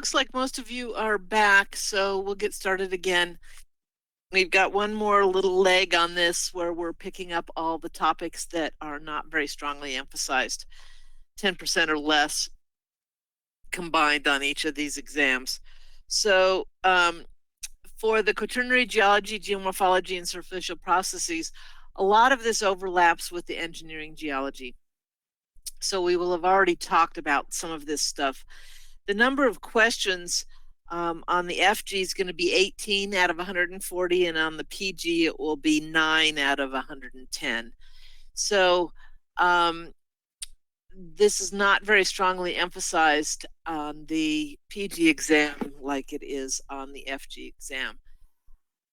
Looks like most of you are back, so we'll get started again. We've got one more little leg on this where we're picking up all the topics that are not very strongly emphasized, 10% or less combined on each of these exams. So for the quaternary geology, geomorphology, and superficial processes, a lot of this overlaps with the engineering geology. So we will have already talked about some of this stuff. The number of questions on the FG is going to be 18 out of 140, and on the PG it will be 9 out of 110. So this is not very strongly emphasized on the PG exam like it is on the FG exam.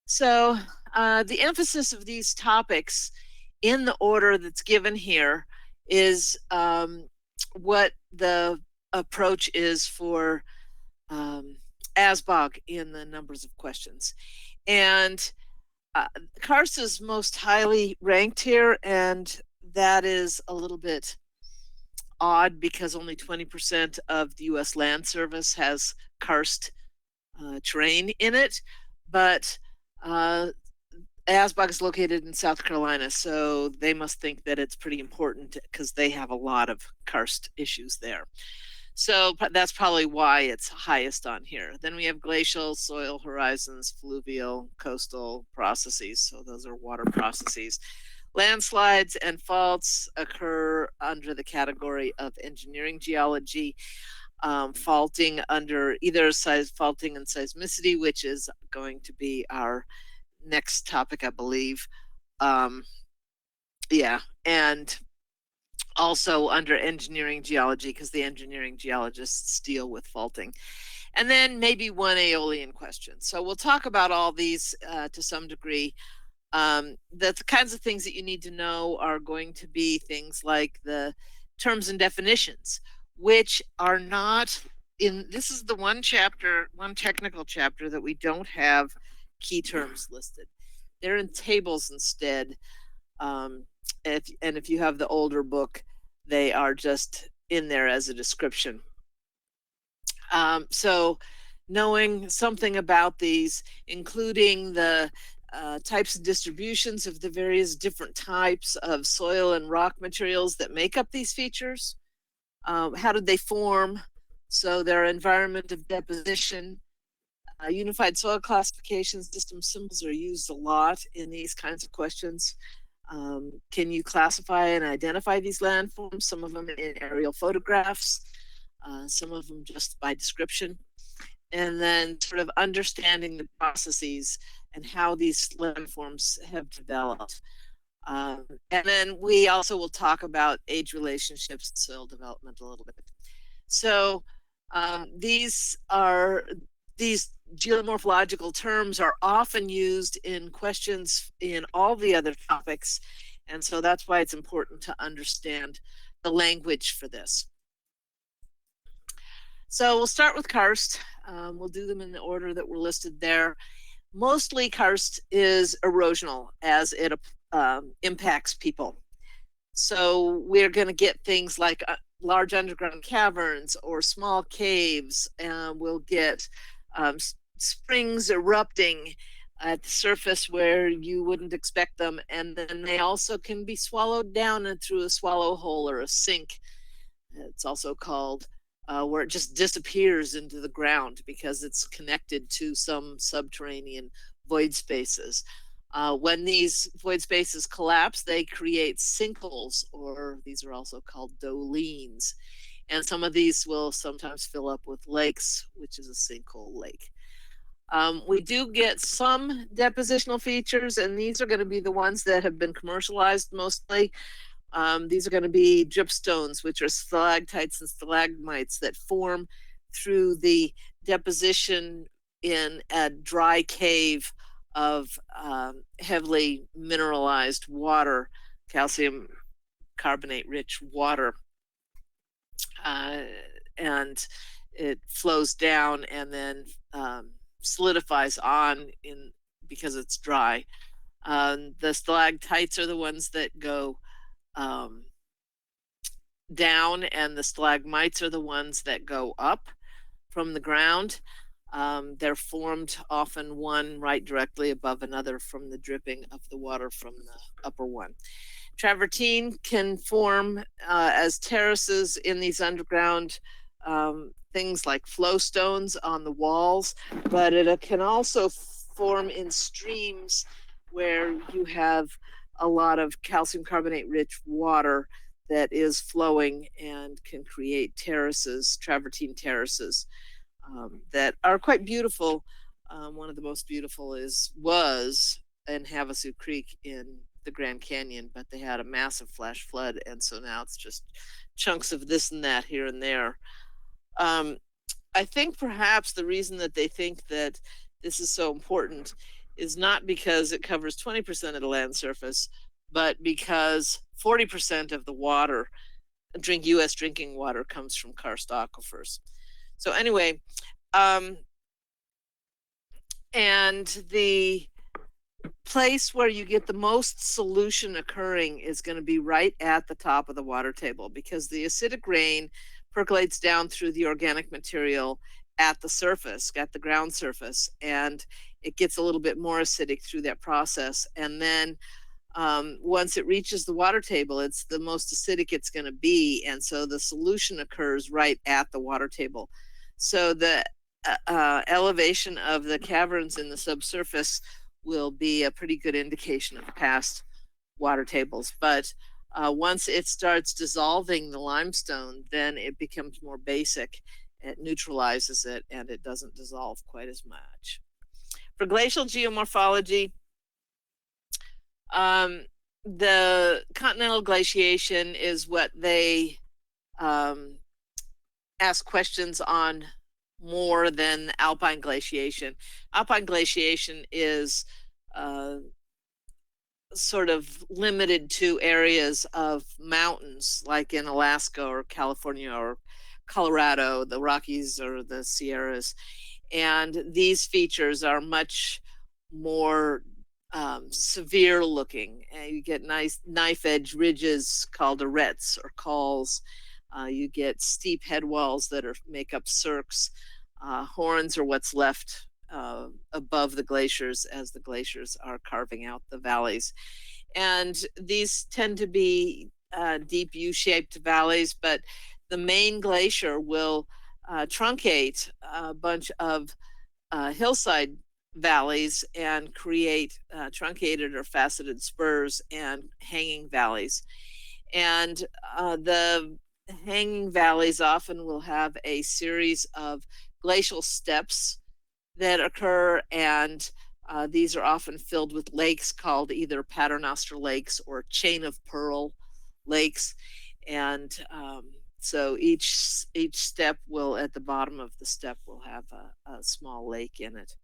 So the emphasis of these topics in the order that's given here is what the approach is for ASBOG in the numbers of questions. And karst is most highly ranked here, and that is a little bit odd because only 20% of the U.S. Land Service has karst terrain in it. But ASBOG is located in South Carolina, so they must think that it's pretty important because they have a lot of karst issues there. So that's probably why it's highest on here. Then we have glacial, soil horizons, fluvial, coastal processes. So those are water processes. Landslides and faults occur under the category of engineering geology. Faulting under either faulting and seismicity, which is going to be our next topic, I believe. Yeah, and also under engineering geology, because the engineering geologists deal with faulting. And then maybe one aeolian question. So we'll talk about all these to some degree. The kinds of things that you need to know are going to be things like the terms and definitions, which are not in, this is the one chapter, one technical chapter that we don't have key terms listed. They're in tables instead. If you have the older book, they are just in there as a description. So knowing something about these, including the types and distributions of the various different types of soil and rock materials that make up these features. How did they form? So their environment of deposition. Unified soil classification system symbols are used a lot in these kinds of questions. Can you classify and identify these landforms? Some of them in aerial photographs, some of them just by description. And then sort of understanding the processes and how these landforms have developed. And then we also will talk about age relationships and soil development a little bit. So these geomorphological terms are often used in questions in all the other topics. And so that's why it's important to understand the language for this. So we'll start with karst. We'll do them in the order that were listed there. Mostly karst is erosional as it impacts people. So we're going to get things like large underground caverns or small caves, and we'll get springs erupting at the surface where you wouldn't expect them. And then they also can be swallowed down through a swallow hole or a sink. It's also called where it just disappears into the ground because it's connected to some subterranean void spaces. When these void spaces collapse, they create sinkholes, or these are also called dolenes. And some of these will sometimes fill up with lakes, which is a sinkhole lake. We do get some depositional features, and these are going to be the ones that have been commercialized mostly. These are going to be dripstones, which are stalactites and stalagmites that form through the deposition in a dry cave of heavily mineralized water, calcium carbonate rich water. And it flows down and then solidifies on because it's dry. The stalactites are the ones that go down, and the stalagmites are the ones that go up from the ground. They're formed often one right directly above another from the dripping of the water from the upper one. Travertine can form as terraces in these underground things like flowstones on the walls, but it can also form in streams where you have a lot of calcium carbonate rich water that is flowing and can create terraces, travertine terraces, that are quite beautiful. One of the most beautiful was in Havasu Creek in the Grand Canyon, but they had a massive flash flood, and so now it's just chunks of this and that here and there. I think perhaps the reason that they think that this is so important is not because it covers 20% of the land surface, but because 40% of the water, U.S. drinking water, comes from karst aquifers. So anyway, and the place where you get the most solution occurring is going to be right at the top of the water table, because the acidic rain percolates down through the organic material at the surface, at the ground surface, and it gets a little bit more acidic through that process. And then once it reaches the water table, it's the most acidic it's going to be, and so the solution occurs right at the water table. So the elevation of the caverns in the subsurface will be a pretty good indication of past water tables. But once it starts dissolving the limestone, then it becomes more basic. It neutralizes it, and it doesn't dissolve quite as much. For glacial geomorphology, the continental glaciation is what they ask questions on more than alpine glaciation. Alpine glaciation is sort of limited to areas of mountains, like in Alaska or California or Colorado, the Rockies or the Sierras. And these features are much more severe looking. You get nice knife edge ridges called arêtes or calls. You get steep head walls that make up cirques. Horns are what's left above the glaciers as the glaciers are carving out the valleys. And these tend to be deep U-shaped valleys, but the main glacier will truncate a bunch of hillside valleys and create truncated or faceted spurs and hanging valleys. And the hanging valleys often will have a series of glacial steps that occur, and these are often filled with lakes called either paternoster lakes or chain of pearl lakes. And so each step will, at the bottom of the step, will have a small lake in it.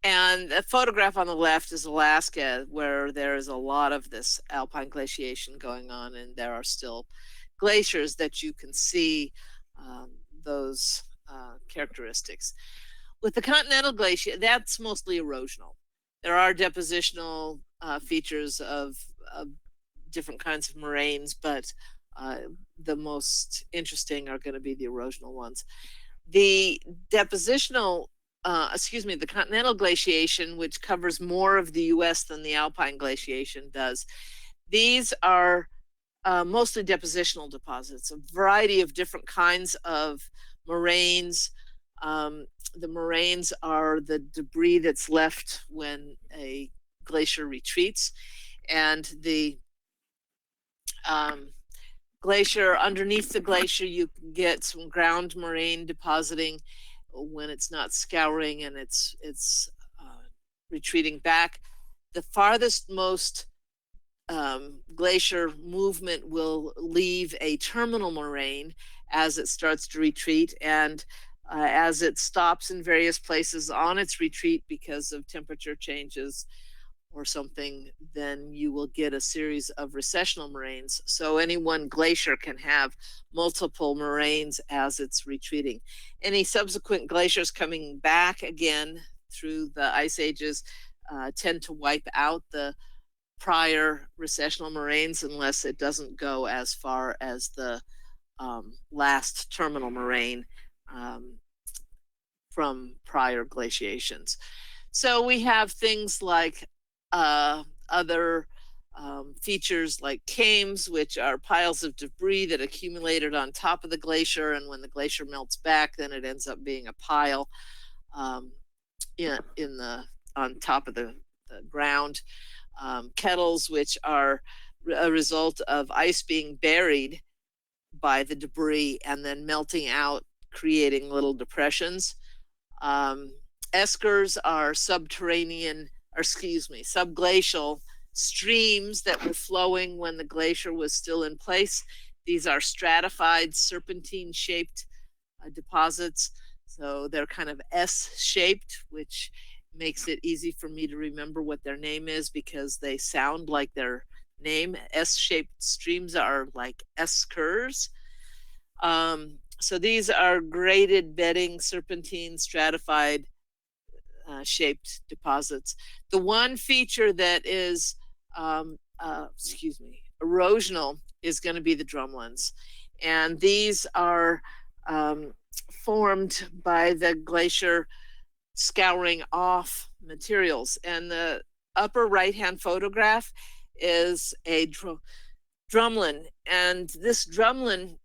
And the photograph on the left is Alaska, where there is a lot of this alpine glaciation going on, and there are still glaciers that you can see those characteristics. With the continental glacier, that's mostly erosional. There are depositional features of different kinds of moraines, but the most interesting are going to be the erosional ones. The depositional the continental glaciation, which covers more of the U.S. than the alpine glaciation does, these are mostly depositional deposits, a variety of different kinds of moraines. The moraines are the debris that's left when a glacier retreats, and the glacier, underneath the glacier, you can get some ground moraine depositing when it's not scouring and it's retreating back. The farthest most glacier movement will leave a terminal moraine as it starts to retreat, and as it stops in various places on its retreat because of temperature changes or something, then you will get a series of recessional moraines. So any one glacier can have multiple moraines as it's retreating. Any subsequent glaciers coming back again through the ice ages tend to wipe out the prior recessional moraines unless it doesn't go as far as the last terminal moraine from prior glaciations. So we have things like other features like cames, which are piles of debris that accumulated on top of the glacier, and when the glacier melts back, then it ends up being a pile on top of the ground. Kettles, which are a result of ice being buried by the debris and then melting out, creating little depressions. Eskers are subglacial streams that were flowing when the glacier was still in place. These are stratified serpentine-shaped deposits. So they're kind of S-shaped, which makes it easy for me to remember what their name is because they sound like their name. S-shaped streams are like eskers. So these are graded bedding, serpentine, stratified shaped deposits. The one feature that is, erosional is going to be the drumlins. And these are formed by the glacier scouring off materials. And the upper right-hand photograph is a drumlin. And this drumlin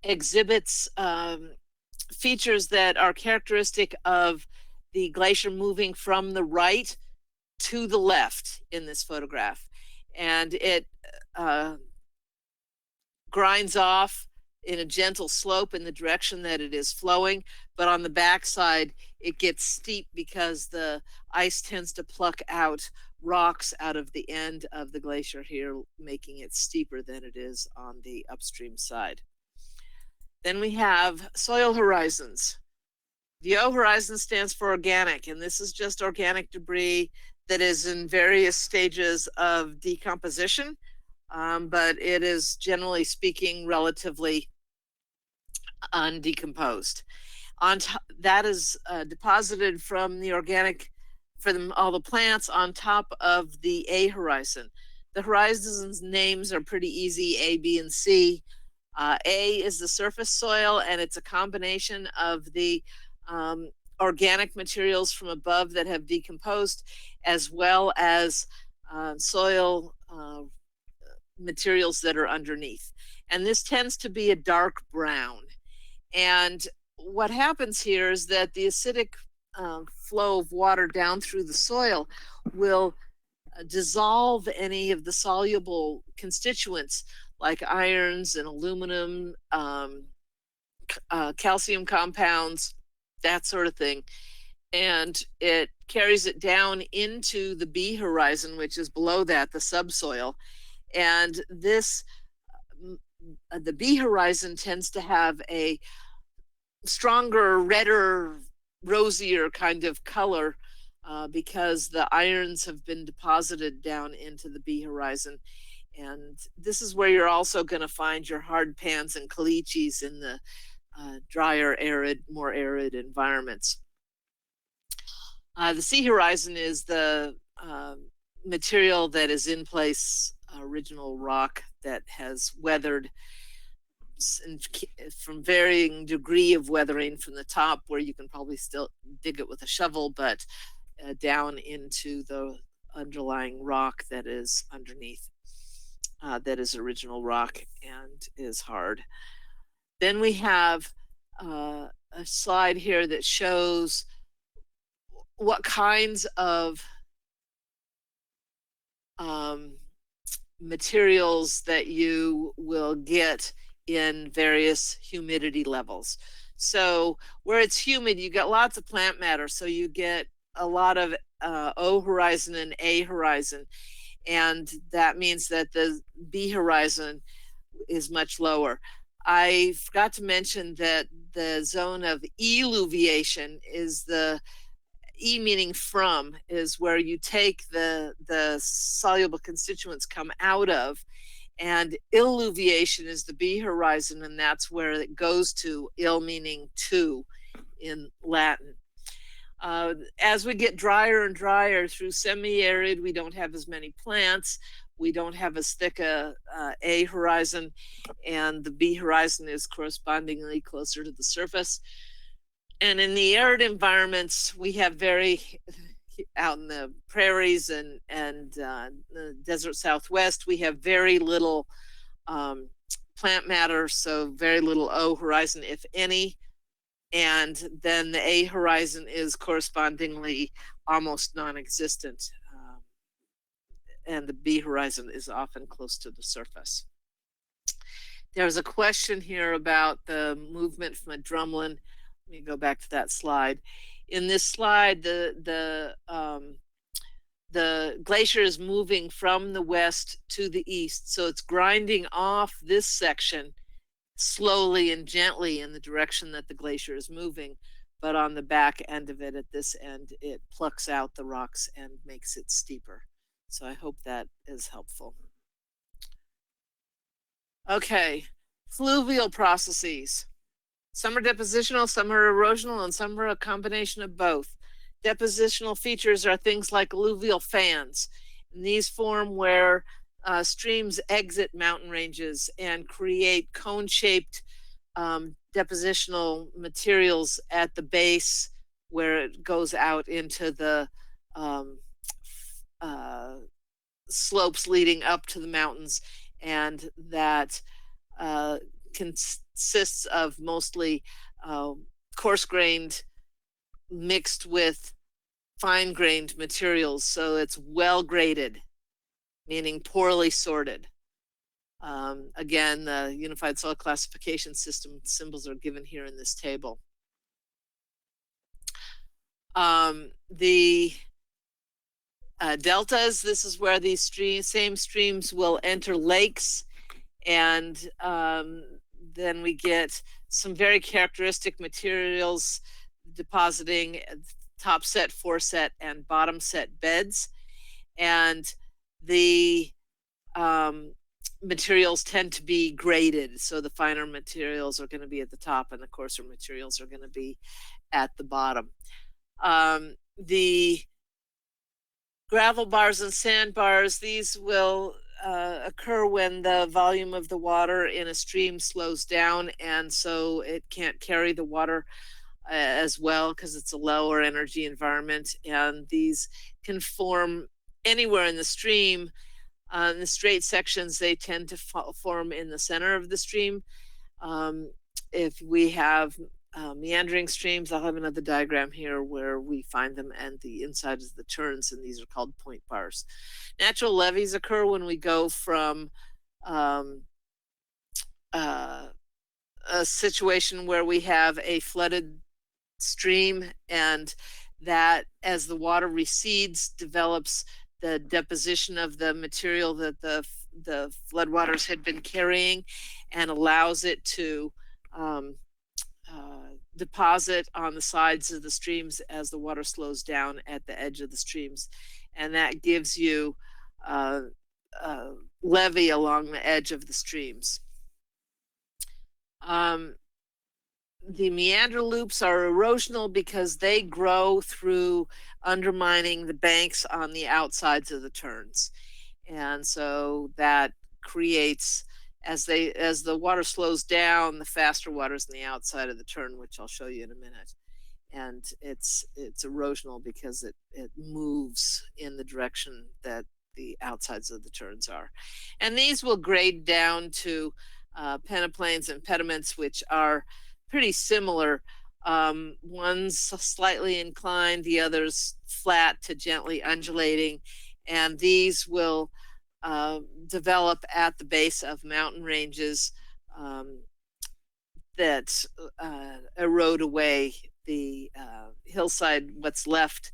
exhibits features that are characteristic of the glacier moving from the right to the left in this photograph. And it grinds off in a gentle slope in the direction that it is flowing, but on the backside, it gets steep because the ice tends to pluck out rocks out of the end of the glacier here, making it steeper than it is on the upstream side. Then we have soil horizons. The O horizon stands for organic, and this is just organic debris that is in various stages of decomposition, but it is, generally speaking, relatively undecomposed. That is deposited from the organic, all the plants on top of the A horizon. The horizons names are pretty easy, A, B, and C. A is the surface soil, and it's a combination of the organic materials from above that have decomposed, as well as soil materials that are underneath. And this tends to be a dark brown. And what happens here is that the acidic flow of water down through the soil will dissolve any of the soluble constituents like irons and aluminum, calcium compounds, that sort of thing. And it carries it down into the B horizon, which is below that, the subsoil. And this, the B horizon tends to have a stronger, redder, rosier kind of color because the irons have been deposited down into the B horizon. And this is where you're also going to find your hard pans and caliche in the drier, arid, more arid environments. The C horizon is the material that is in place, original rock that has weathered from varying degree of weathering from the top, where you can probably still dig it with a shovel, but down into the underlying rock that is underneath. That is original rock and is hard. Then we have a slide here that shows what kinds of materials that you will get in various humidity levels. So where it's humid, you get lots of plant matter. So you get a lot of O horizon and A horizon. And that means that the B horizon is much lower. I forgot to mention that the zone of eluviation is the E meaning from, is where you take the soluble constituents come out of, and illuviation is the B horizon, and that's where it goes to, ill meaning to in Latin. As we get drier and drier through semi-arid, we don't have as many plants. we don't have as thick a horizon, and the B horizon is correspondingly closer to the surface. And in the arid environments, we have very, out in the prairies and the desert Southwest, we have very little plant matter, so very little O horizon, if any. And then the A horizon is correspondingly almost non-existent. And the B horizon is often close to the surface. There's a question here about the movement from a drumlin. Let me go back to that slide. In this slide, the glacier is moving from the west to the east, so it's grinding off this section slowly and gently in the direction that the glacier is moving, but on the back end of it, at this end, it plucks out the rocks and makes it steeper. So I hope that is helpful. Okay, fluvial processes. Some are depositional, some are erosional, and some are a combination of both. Depositional features are things like alluvial fans. And these form where streams exit mountain ranges and create cone-shaped depositional materials at the base where it goes out into the slopes leading up to the mountains, and that consists of mostly coarse-grained mixed with fine-grained materials, so it's well graded, meaning poorly sorted. Again, the Unified Soil Classification System symbols are given here in this table. The deltas, this is where these same streams will enter lakes, and then we get some very characteristic materials depositing top set, foreset, and bottom set beds. And the materials tend to be graded. So the finer materials are going to be at the top and the coarser materials are going to be at the bottom. The gravel bars and sandbars, these will occur when the volume of the water in a stream slows down, and so it can't carry the water as well because it's a lower energy environment. And these can form anywhere in the stream. In the straight sections, they tend to form in the center of the stream. If we have meandering streams, I'll have another diagram here where we find them and the inside is the turns, and these are called point bars. Natural levees occur when we go from a situation where we have a flooded stream, and that as the water recedes develops the deposition of the material that the floodwaters had been carrying, and allows it to deposit on the sides of the streams as the water slows down at the edge of the streams. And that gives you levee along the edge of the streams. The meander loops are erosional because they grow through undermining the banks on the outsides of the turns. And so that creates, as the water slows down, the faster water's on the outside of the turn, which I'll show you in a minute. And it's erosional because it moves in the direction that the outsides of the turns are. And these will grade down to peneplains and pediments, which are pretty similar. One's slightly inclined, the other's flat to gently undulating, and these will develop at the base of mountain ranges that erode away the hillside. What's left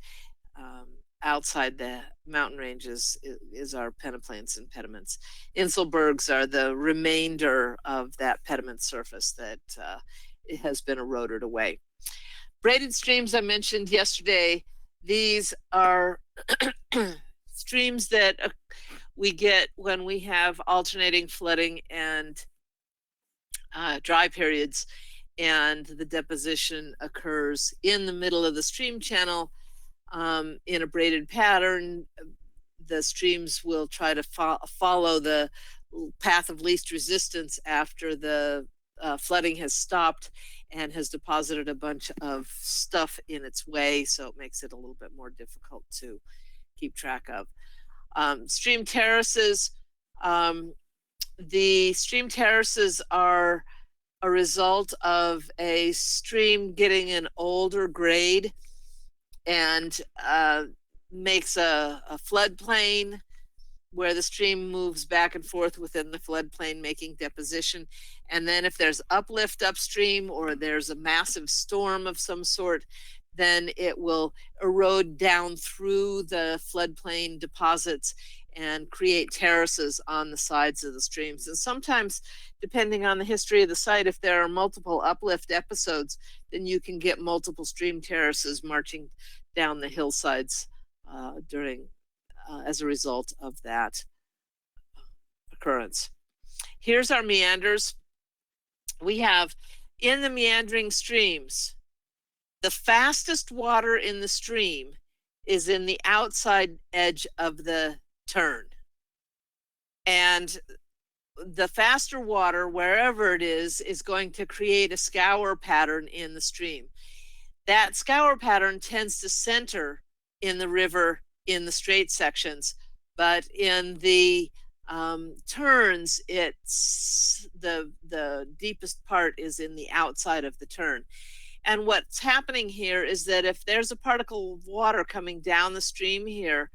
outside the mountain ranges is our peneplains and pediments. Inselbergs are the remainder of that pediment surface that it has been eroded away. Braided streams I mentioned yesterday, these are streams that we get when we have alternating flooding and dry periods, and the deposition occurs in the middle of the stream channel in a braided pattern. the streams will try to follow the path of least resistance after the flooding has stopped and has deposited a bunch of stuff in its way, so it makes it a little bit more difficult to keep track of. Stream terraces, the stream terraces are a result of a stream getting an older grade and makes a floodplain where the stream moves back and forth within the floodplain, making deposition. And then if there's uplift upstream or there's a massive storm of some sort, then it will erode down through the floodplain deposits and create terraces on the sides of the streams. And sometimes, depending on the history of the site, if there are multiple uplift episodes, then you can get multiple stream terraces marching down the hillsides as a result of that occurrence. Here's our meanders. We have, in the meandering streams, the fastest water in the stream is in the outside edge of the turn. And the faster water, wherever it is going to create a scour pattern in the stream. That scour pattern tends to center in the river in the straight sections, but in the turns, it's the deepest part is in the outside of the turn. And what's happening here is that if there's a particle of water coming down the stream here,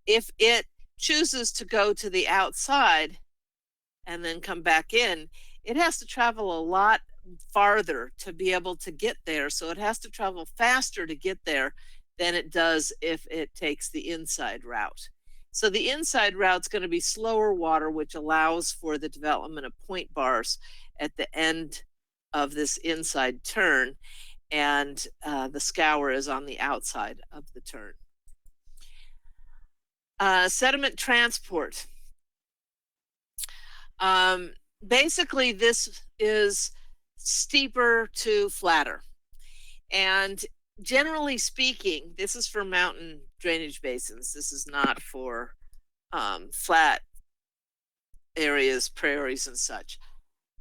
if it chooses to go to the outside and then come back in, it has to travel a lot farther to be able to get there. So it has to travel faster to get there than it does if it takes the inside route. So the inside route is going to be slower water, which allows for the development of point bars at the end of this inside turn. And the scour is on the outside of the turn. Sediment transport. Basically, this is steeper to flatter. And generally speaking, this is for mountain drainage basins. This is not for flat areas, prairies and such.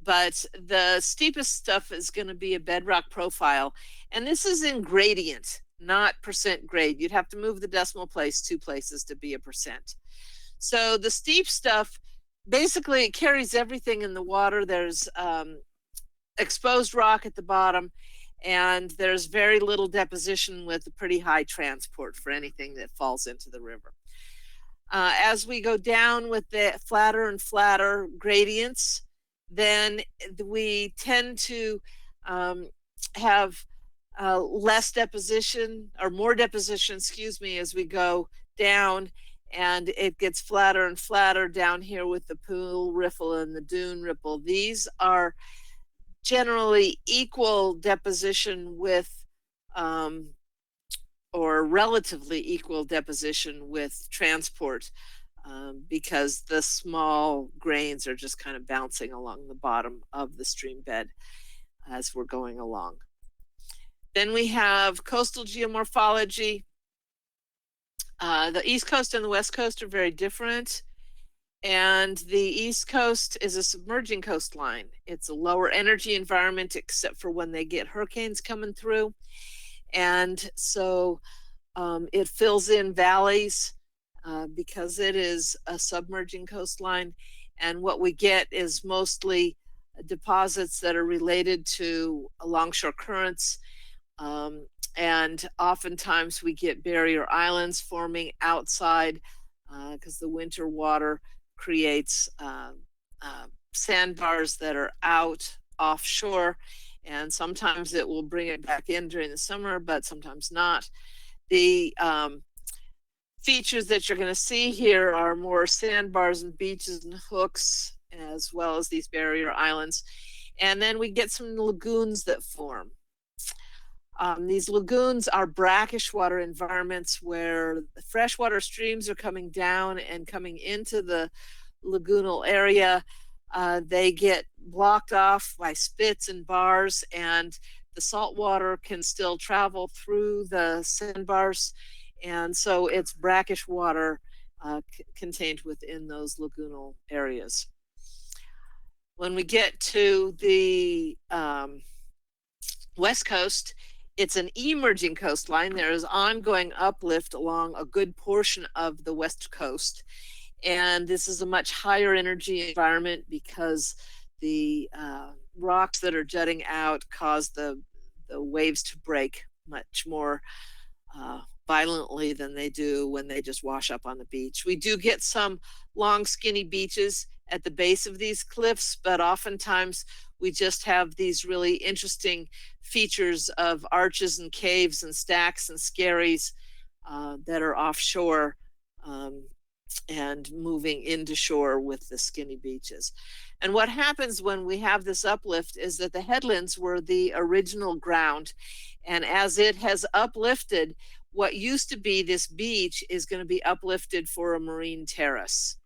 But the steepest stuff is going to be a bedrock profile. And this is in gradient, not percent grade. You'd have to move the decimal place 2 places to be a percent. So the steep stuff, basically it carries everything in the water. There's exposed rock at the bottom, and there's very little deposition with a pretty high transport for anything that falls into the river. As we go down with the flatter and flatter gradients, then we tend to have less deposition, or more deposition, excuse me, as we go down, and it gets flatter and flatter down here with the pool riffle and the dune ripple. These are generally equal deposition with, or relatively equal deposition with transport, because the small grains are just kind of bouncing along the bottom of the stream bed as we're going along. Then we have coastal geomorphology. The East Coast and the West Coast are very different. And the East Coast is a submerging coastline. It's a lower energy environment, except for when they get hurricanes coming through. And so it fills in valleys because it is a submerging coastline. And what we get is mostly deposits that are related to longshore currents. And oftentimes we get barrier islands forming outside because the winter water creates sandbars that are out offshore, and sometimes it will bring it back in during the summer, but sometimes not. The features that you're going to see here are more sandbars and beaches and hooks, as well as these barrier islands. And then we get some lagoons that form. These lagoons are brackish water environments where freshwater streams are coming down and coming into the lagoonal area. They get blocked off by spits and bars, and the salt water can still travel through the sandbars. And so it's brackish water contained within those lagoonal areas. When we get to the West Coast, it's an emerging coastline. There is ongoing uplift along a good portion of the West Coast. And this is a much higher energy environment because the rocks that are jutting out cause the waves to break much more violently than they do when they just wash up on the beach. We do get some long, skinny beaches at the base of these cliffs, but oftentimes we just have these really interesting features of arches and caves and stacks and skerries that are offshore and moving into shore with the skinny beaches. And what happens when we have this uplift is that the headlands were the original ground. And as it has uplifted, what used to be this beach is going to be uplifted for a marine terrace.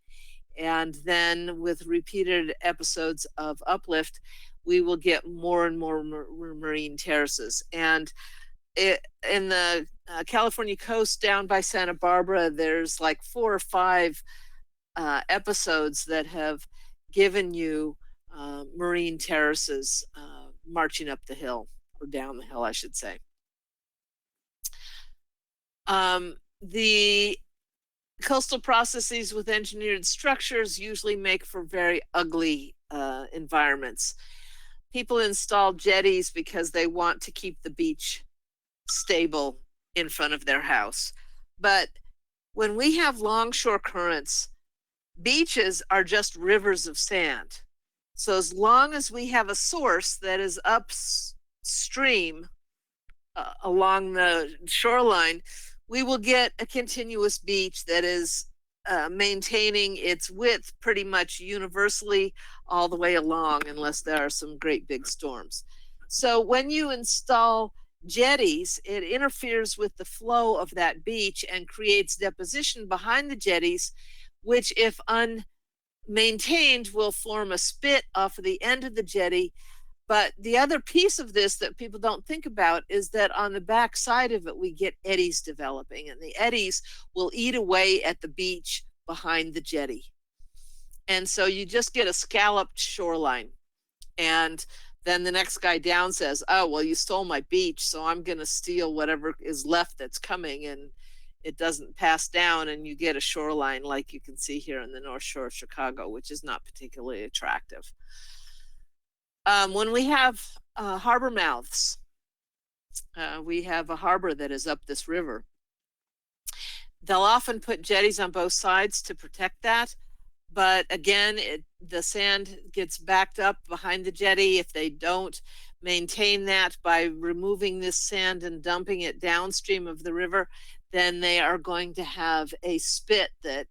And then with repeated episodes of uplift, we will get more and more marine terraces. And in the California coast down by Santa Barbara, there's like 4 or 5 episodes that have given you marine terraces marching up the hill, or down the hill, I should say. The coastal processes with engineered structures usually make for very ugly environments. People install jetties because they want to keep the beach stable in front of their house. But when we have longshore currents, beaches are just rivers of sand. So as long as we have a source that is upstream along the shoreline, we will get a continuous beach that is maintaining its width pretty much universally all the way along, unless there are some great big storms. So when you install jetties, it interferes with the flow of that beach and creates deposition behind the jetties, which, if unmaintained, will form a spit off of the end of the jetty. But the other piece of this that people don't think about is that on the back side of it, we get eddies developing, and the eddies will eat away at the beach behind the jetty. And so you just get a scalloped shoreline. And then the next guy down says, oh, well, you stole my beach, so I'm going to steal whatever is left that's coming. And it doesn't pass down, and you get a shoreline like you can see here in the North Shore of Chicago, which is not particularly attractive. When we have harbor mouths, we have a harbor that is up this river. They'll often put jetties on both sides to protect that. But again, the sand gets backed up behind the jetty. If they don't maintain that by removing this sand and dumping it downstream of the river, then they are going to have a spit that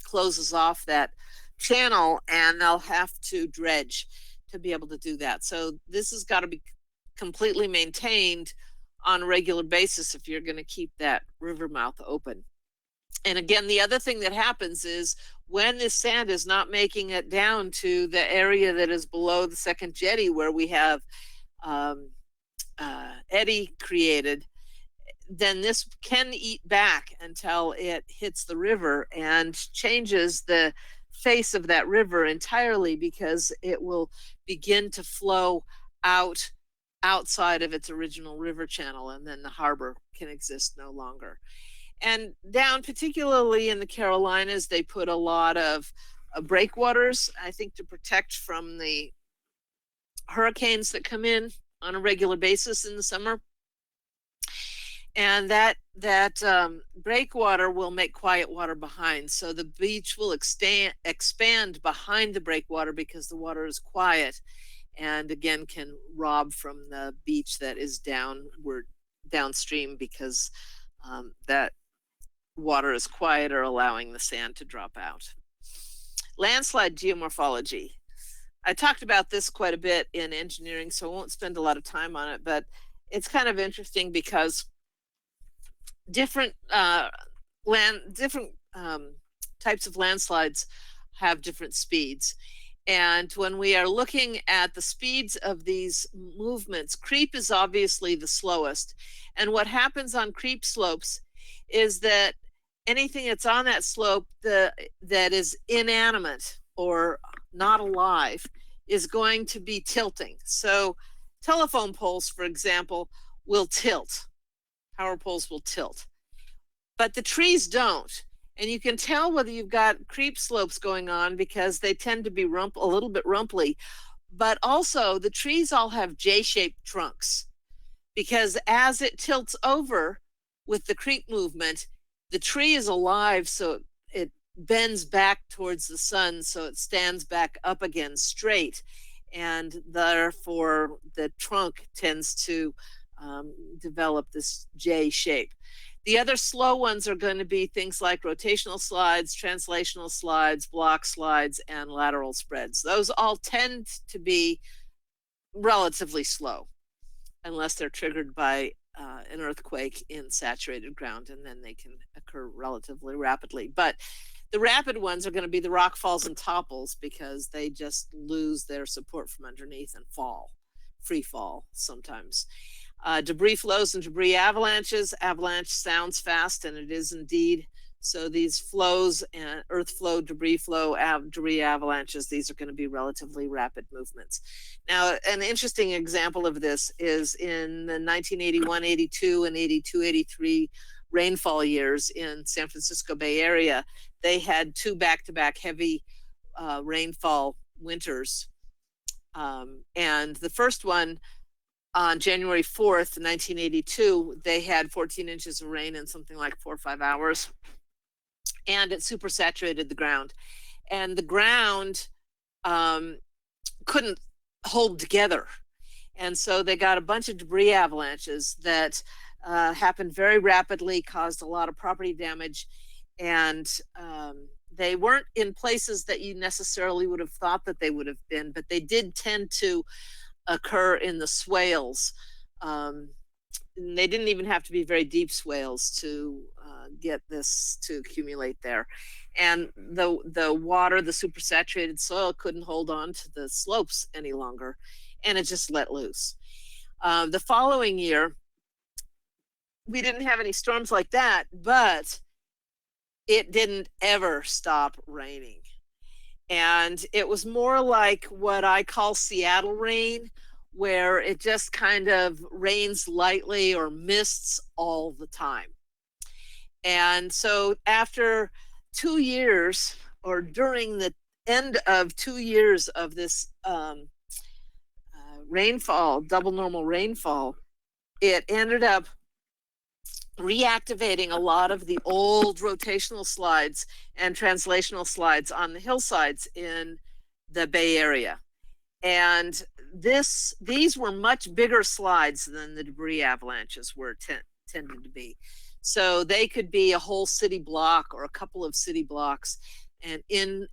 closes off that channel, and they'll have to dredge to be able to do that. So this has got to be completely maintained on a regular basis if you're going to keep that river mouth open. And again, the other thing that happens is when this sand is not making it down to the area that is below the second jetty where we have eddy created, then this can eat back until it hits the river and changes the face of that river entirely, because it will begin to flow outside of its original river channel, and then the harbor can exist no longer. And down, particularly in the Carolinas, they put a lot of breakwaters, I think, to protect from the hurricanes that come in on a regular basis in the summer. And that breakwater will make quiet water behind. So the beach will expand behind the breakwater because the water is quiet, and again can rob from the beach that is downstream, because that water is quieter, allowing the sand to drop out. Landslide geomorphology. I talked about this quite a bit in engineering, so I won't spend a lot of time on it, but it's kind of interesting because different types of landslides have different speeds. And when we are looking at the speeds of these movements, creep is obviously the slowest. And what happens on creep slopes is that anything that's on that slope that is inanimate or not alive is going to be tilting. So telephone poles, for example, will tilt. Power poles will tilt. But the trees don't. And you can tell whether you've got creep slopes going on because they tend to be a little bit rumply. But also the trees all have J-shaped trunks because as it tilts over with the creep movement, the tree is alive, so it bends back towards the sun, so it stands back up again straight. And therefore the trunk tends to develop this J shape. The other slow ones are going to be things like rotational slides, translational slides, block slides, and lateral spreads. Those all tend to be relatively slow unless they're triggered by an earthquake in saturated ground, and then they can occur relatively rapidly. But the rapid ones are going to be the rock falls and topples because they just lose their support from underneath and fall, free fall sometimes. Debris flows and debris avalanches. Avalanche sounds fast, and it is indeed. So these flows and earth flow, debris flow, debris avalanches, these are going to be relatively rapid movements. Now, an interesting example of this is in the 1981, 82, and 82, 83 rainfall years in San Francisco Bay Area. They had two back-to-back heavy rainfall winters. And the first one, on January 4th, 1982, they had 14 inches of rain in something like 4 or 5 hours, and it supersaturated the ground. And the ground couldn't hold together. And so they got a bunch of debris avalanches that happened very rapidly, caused a lot of property damage, and they weren't in places that you necessarily would have thought that they would have been, but they did tend to occur in the swales. They didn't even have to be very deep swales to get this to accumulate there. And the water, the supersaturated soil, couldn't hold on to the slopes any longer, and it just let loose. The following year, we didn't have any storms like that, but it didn't ever stop raining. And it was more like what I call Seattle rain, where it just kind of rains lightly or mists all the time. And so after 2 years, or during the end of 2 years of this rainfall, double normal rainfall, it ended up reactivating a lot of the old rotational slides and translational slides on the hillsides in the Bay Area. And these were much bigger slides than the debris avalanches were tended to be. So they could be a whole city block or a couple of city blocks, and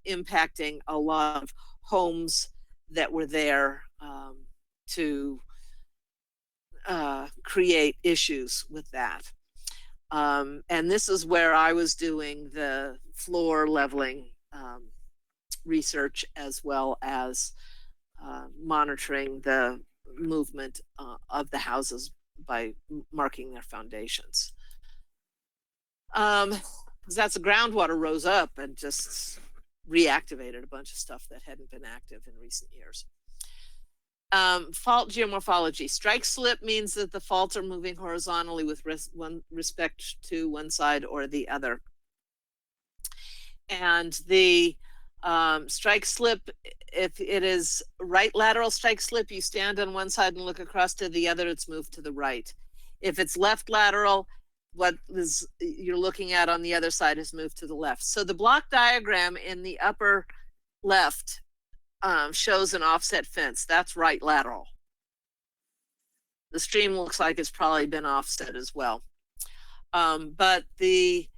impacting a lot of homes that were there to create issues with that. And this is where I was doing the floor leveling research, as well as monitoring the movement of the houses by marking their foundations. Because that's the groundwater rose up and just reactivated a bunch of stuff that hadn't been active in recent years. Fault geomorphology. Strike slip means that the faults are moving horizontally with respect to one side or the other. And the strike slip, if it is right lateral strike slip, you stand on one side and look across to the other, it's moved to the right. If it's left lateral, what you're looking at on the other side has moved to the left. So the block diagram in the upper left shows an offset fence. That's right lateral. The stream looks like it's probably been offset as well. But the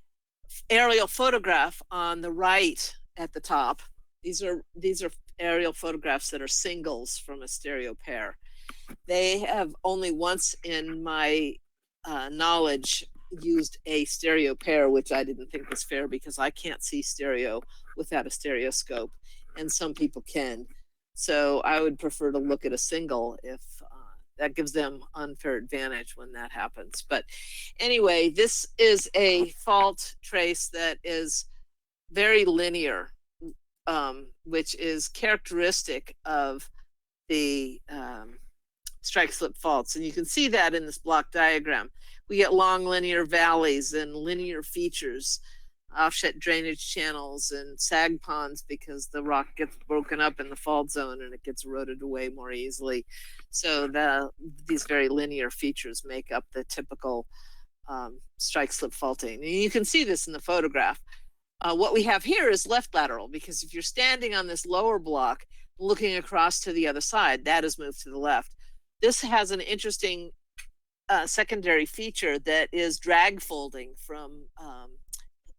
aerial photograph on the right at the top, these are aerial photographs that are singles from a stereo pair. They have only once in my knowledge used a stereo pair, which I didn't think was fair because I can't see stereo without a stereoscope, and some people can. So I would prefer to look at a single if that gives them unfair advantage when that happens. But anyway, this is a fault trace that is very linear, which is characteristic of the strike slip faults. And you can see that in this block diagram. We get long linear valleys and linear features, offset drainage channels and sag ponds, because the rock gets broken up in the fault zone and it gets eroded away more easily. So these very linear features make up the typical strike slip faulting. And you can see this in the photograph. What we have here is left lateral, because if you're standing on this lower block looking across to the other side, that is moved to the left. This has an interesting secondary feature that is drag folding from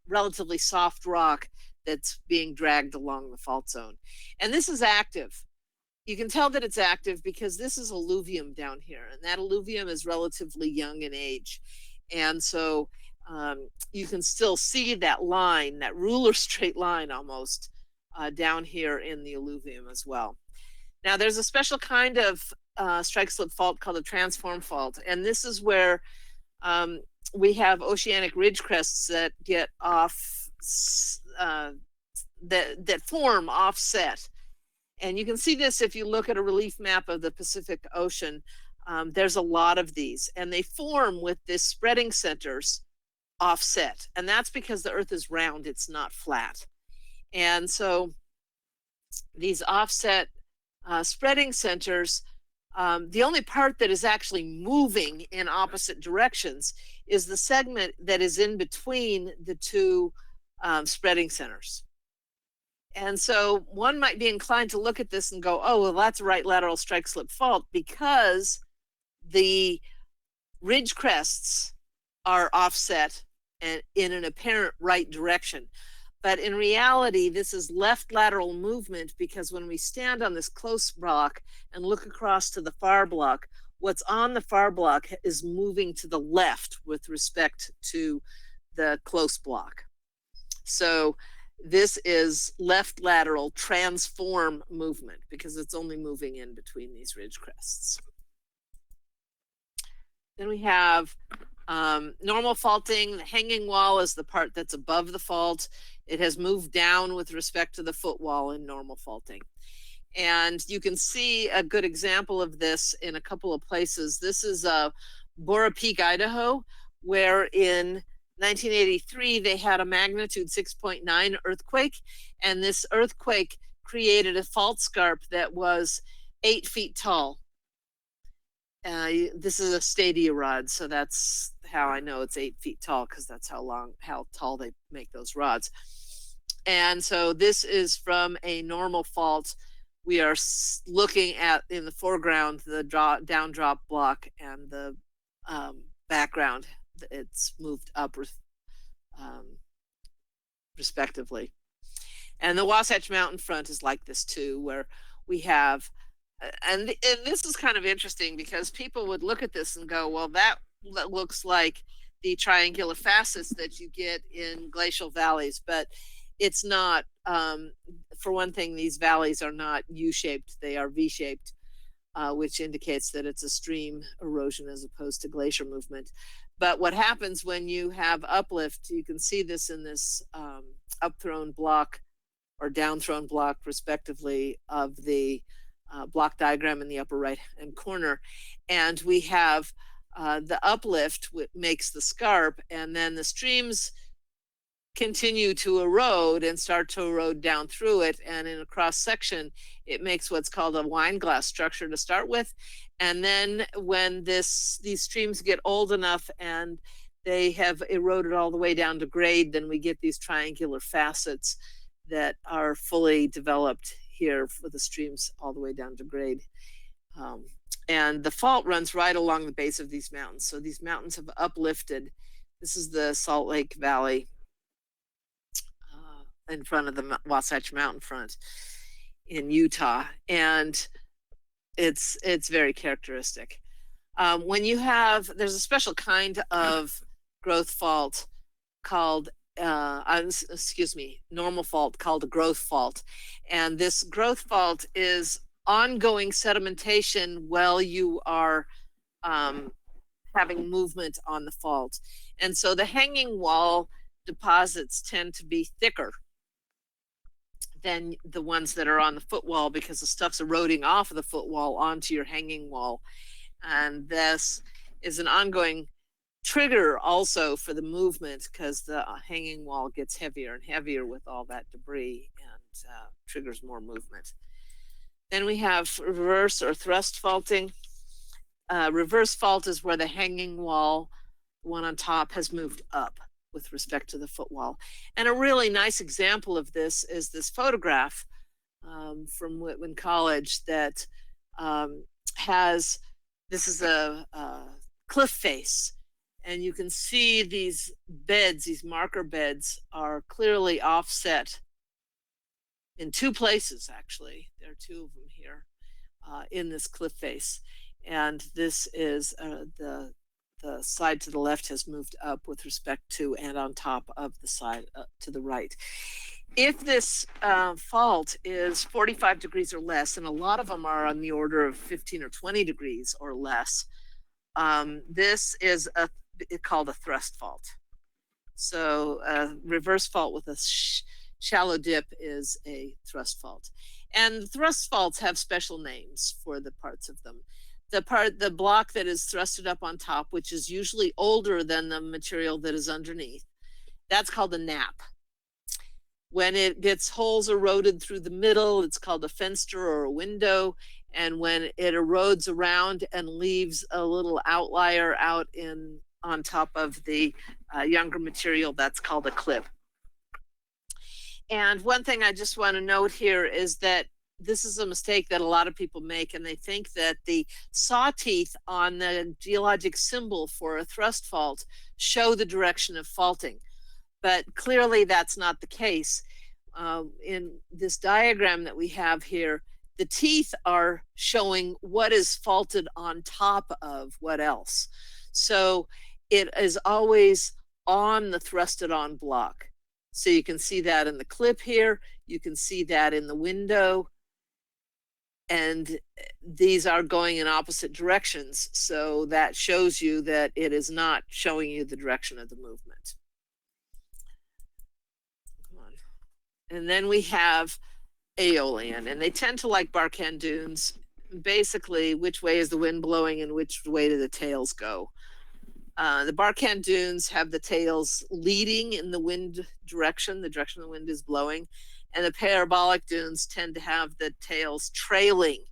relatively soft rock that's being dragged along the fault zone. And this is active. You can tell that it's active because this is alluvium down here, and that alluvium is relatively young in age. And so you can still see that line, that ruler straight line almost, down here in the alluvium as well. Now, there's a special kind of strike slip fault called a transform fault, and this is where we have oceanic ridge crests that get off, that form offset. And you can see this if you look at a relief map of the Pacific Ocean. There's a lot of these, and they form with this spreading centers offset. And that's because the Earth is round, it's not flat. And so these offset spreading centers, the only part that is actually moving in opposite directions is the segment that is in between the two spreading centers. And so one might be inclined to look at this and go, oh, well, that's a right lateral strike slip fault, because the ridge crests are offset and in an apparent right direction. But in reality, this is left lateral movement, because when we stand on this close block and look across to the far block, what's on the far block is moving to the left with respect to the close block. So this is left lateral transform movement, because it's only moving in between these ridge crests. Then we have normal faulting. The hanging wall is the part that's above the fault. It has moved down with respect to the footwall in normal faulting. And you can see a good example of this in a couple of places. This is Bora Peak, Idaho, where in 1983 they had a magnitude 6.9 earthquake, and this earthquake created a fault scarp that was 8 feet tall. This is a stadia rod, so that's how I know it's 8 feet tall, because that's how tall they make those rods. And so this is from a normal fault. We are looking at, in the foreground, the down drop block, and the background, it's moved up respectively. And the Wasatch Mountain front is like this too, where we have, and this is kind of interesting, because people would look at this and go, well, that looks like the triangular facets that you get in glacial valleys, but it's not. For one thing, these valleys are not U-shaped, they are V-shaped, which indicates that it's a stream erosion as opposed to glacier movement. But what happens when you have uplift, you can see this in this up-thrown block or down-thrown block, respectively, of the block diagram in the upper right-hand corner. And we have the uplift, which makes the scarp, and then the streams continue to erode and start to erode down through it. And in a cross section, it makes what's called a wine glass structure to start with. And then when these streams get old enough and they have eroded all the way down to grade, then we get these triangular facets that are fully developed here for the streams all the way down to grade. And the fault runs right along the base of these mountains. So these mountains have uplifted. This is the Salt Lake Valley in front of the Wasatch Mountain front in Utah, and it's very characteristic. When you have, there's a special kind of growth fault called, normal fault called a growth fault, and this growth fault is ongoing sedimentation while you are having movement on the fault. And so the hanging wall deposits tend to be thicker than the ones that are on the footwall because the stuff's eroding off of the footwall onto your hanging wall. And this is an ongoing trigger also for the movement because the hanging wall gets heavier and heavier with all that debris and triggers more movement. Then we have reverse or thrust faulting. Reverse fault is where the hanging wall, the one on top, has moved up with respect to the footwall. And a really nice example of this is this photograph from Whitman College that has, this is a cliff face. And you can see these beds, these marker beds, are clearly offset in two places, actually. There are two of them here in this cliff face. And this is the side to the left has moved up with respect to and on top of the side to the right. If this fault is 45 degrees or less, and a lot of them are on the order of 15 or 20 degrees or less, this is called a thrust fault. So a reverse fault with a shallow dip is a thrust fault. And thrust faults have special names for the parts of them. The block that is thrusted up on top, which is usually older than the material that is underneath, that's called a nap. When it gets holes eroded through the middle, it's called a fenster or a window. And when it erodes around and leaves a little outlier out on top of the younger material, that's called a clip. And one thing I just want to note here is that this is a mistake that a lot of people make, and they think that the saw teeth on the geologic symbol for a thrust fault show the direction of faulting. But clearly that's not the case. In this diagram that we have here, the teeth are showing what is faulted on top of what else. So it is always on the thrusted on block. So you can see that in the clip here, you can see that in the window, and these are going in opposite directions. So that shows you that it is not showing you the direction of the movement. Come on. And then we have aeolian, and they tend to like Barkhan dunes. Basically, which way is the wind blowing and which way do the tails go? The Barkhan dunes have the tails leading in the wind direction, the direction the wind is blowing, and the parabolic dunes tend to have the tails trailing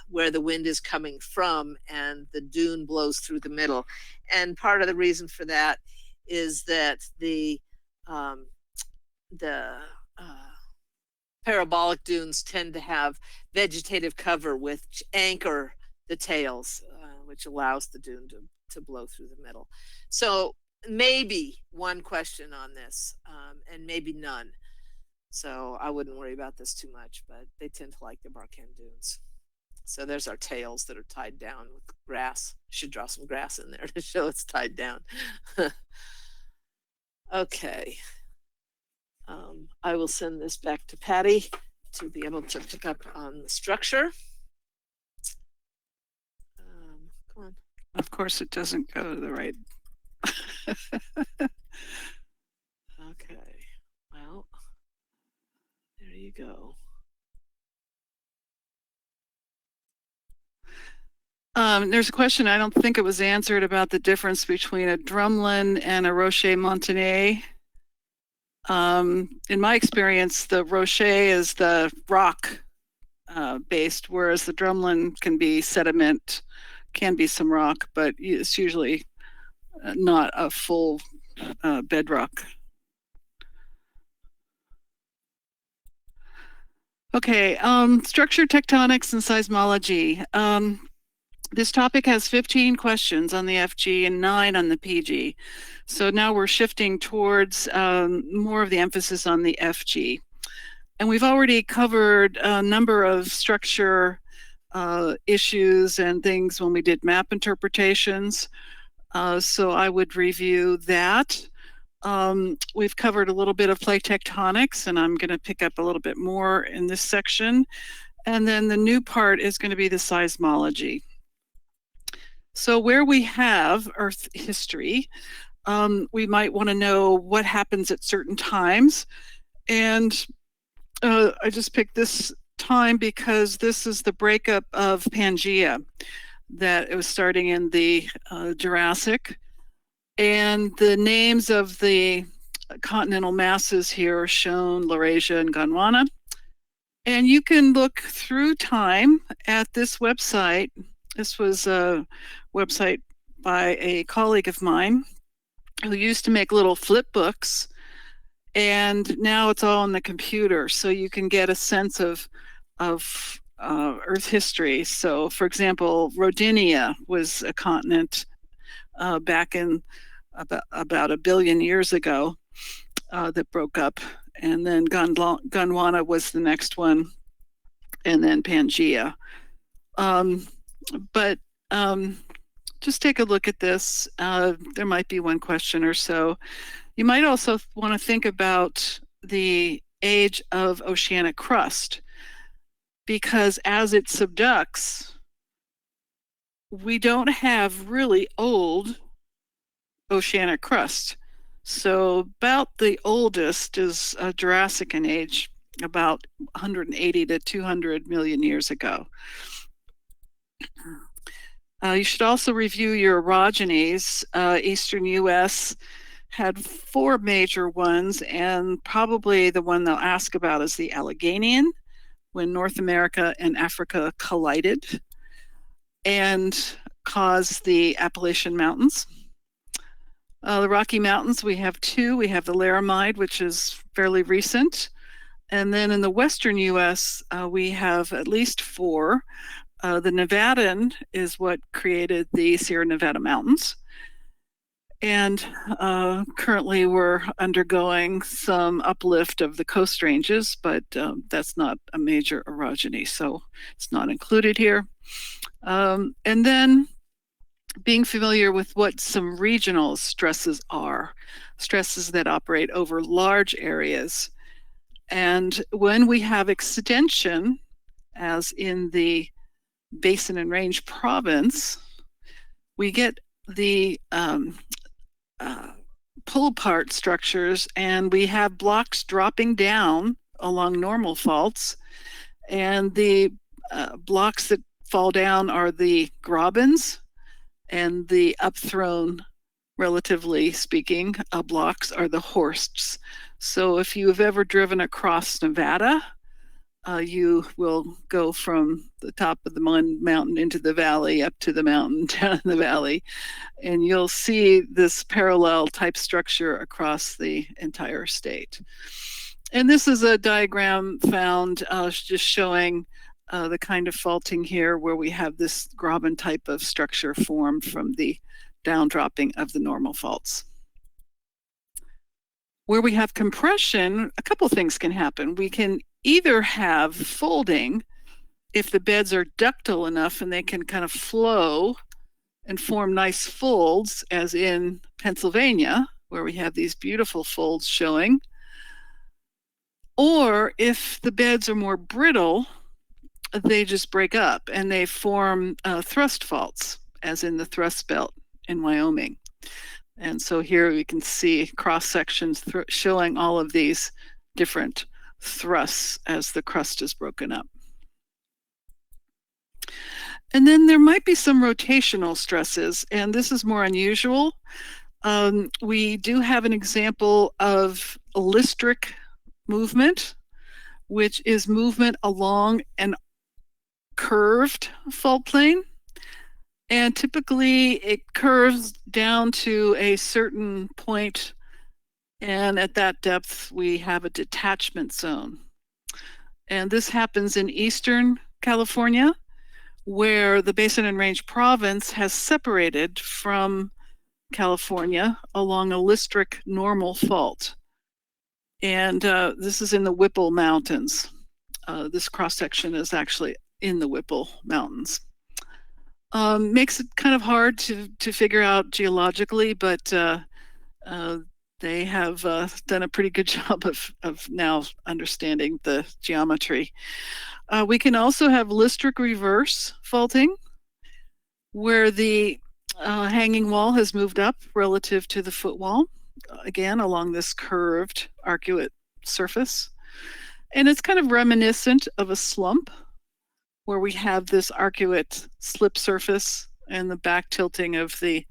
where the wind is coming from, and the dune blows through the middle. And part of the reason for that is that the parabolic dunes tend to have vegetative cover which anchor the tails, which allows the dune to blow through the middle. So maybe one question on this, and maybe none. So I wouldn't worry about this too much, but they tend to like the Barkhan dunes. So there's our tails that are tied down with grass. Should draw some grass in there to show it's tied down. Okay. I will send this back to Patty to be able to pick up on the structure. Come on. Of course, it doesn't go to the right. Okay. Well, there you go. There's a question, I don't think it was answered, about the difference between a drumlin and a rocher montagnais. In my experience, the rocher is the rock based, whereas the drumlin can be sediment, can be some rock, but it's usually not a full bedrock. Okay, structure tectonics and seismology. This topic has 15 questions on the FG and 9 on the PG. So now we're shifting towards more of the emphasis on the FG. And we've already covered a number of structure issues and things when we did map interpretations. So I would review that. We've covered a little bit of plate tectonics, and I'm going to pick up a little bit more in this section. And then the new part is going to be the seismology. So where we have Earth history, we might want to know what happens at certain times. And I just picked this time because this is the breakup of Pangea, that it was starting in the Jurassic. And the names of the continental masses here are shown, Laurasia and Gondwana. And you can look through time at this website. This was a website by a colleague of mine who used to make little flip books, and now it's all on the computer, so you can get a sense of Earth history. So, for example, Rodinia was a continent back in about a billion years ago that broke up, and then Gondwana was the next one, and then Pangea. But just take a look at this. There might be one question or so. You might also want to think about the age of oceanic crust, because as it subducts, we don't have really old oceanic crust. So about the oldest is Jurassic in age, about 180 to 200 million years ago. You should also review your orogenies. Eastern US had 4 major ones, and probably the one they'll ask about is the Alleghanian, when North America and Africa collided and caused the Appalachian Mountains. The Rocky Mountains, we have 2. We have the Laramide, which is fairly recent. And then in the Western US, we have at least 4. The Nevadan is what created the Sierra Nevada Mountains. And currently we're undergoing some uplift of the Coast Ranges, but that's not a major orogeny, so it's not included here. And then being familiar with what some regional stresses are, stresses that operate over large areas. And when we have extension, as in the Basin and Range province, we get the pull apart structures, and we have blocks dropping down along normal faults. And the blocks that fall down are the grabens, and the upthrown, relatively speaking, blocks are the horsts. So if you have ever driven across Nevada, you will go from the top of the mountain into the valley, up to the mountain, down in the valley, and you'll see this parallel type structure across the entire state. And this is a diagram found just showing the kind of faulting here where we have this graben type of structure formed from the downdropping of the normal faults. Where we have compression, a couple things can happen. We can either have folding if the beds are ductile enough and they can kind of flow and form nice folds, as in Pennsylvania, where we have these beautiful folds showing. Or if the beds are more brittle, they just break up and they form thrust faults, as in the thrust belt in Wyoming. And so here we can see cross sections showing all of these different thrusts as the crust is broken up. And then there might be some rotational stresses, and this is more unusual. We do have an example of listric movement, which is movement along an curved fault plane. And typically it curves down to a certain point, and at that depth we have a detachment zone. And this happens in Eastern California, where the Basin and Range province has separated from California along a listric normal fault. And this is in the Whipple Mountains. This cross-section is actually in the Whipple Mountains. Makes it kind of hard to figure out geologically, but They have done a pretty good job of now understanding the geometry. We can also have listric reverse faulting, where the hanging wall has moved up relative to the footwall, again, along this curved arcuate surface. And it's kind of reminiscent of a slump, where we have this arcuate slip surface and the back tilting of the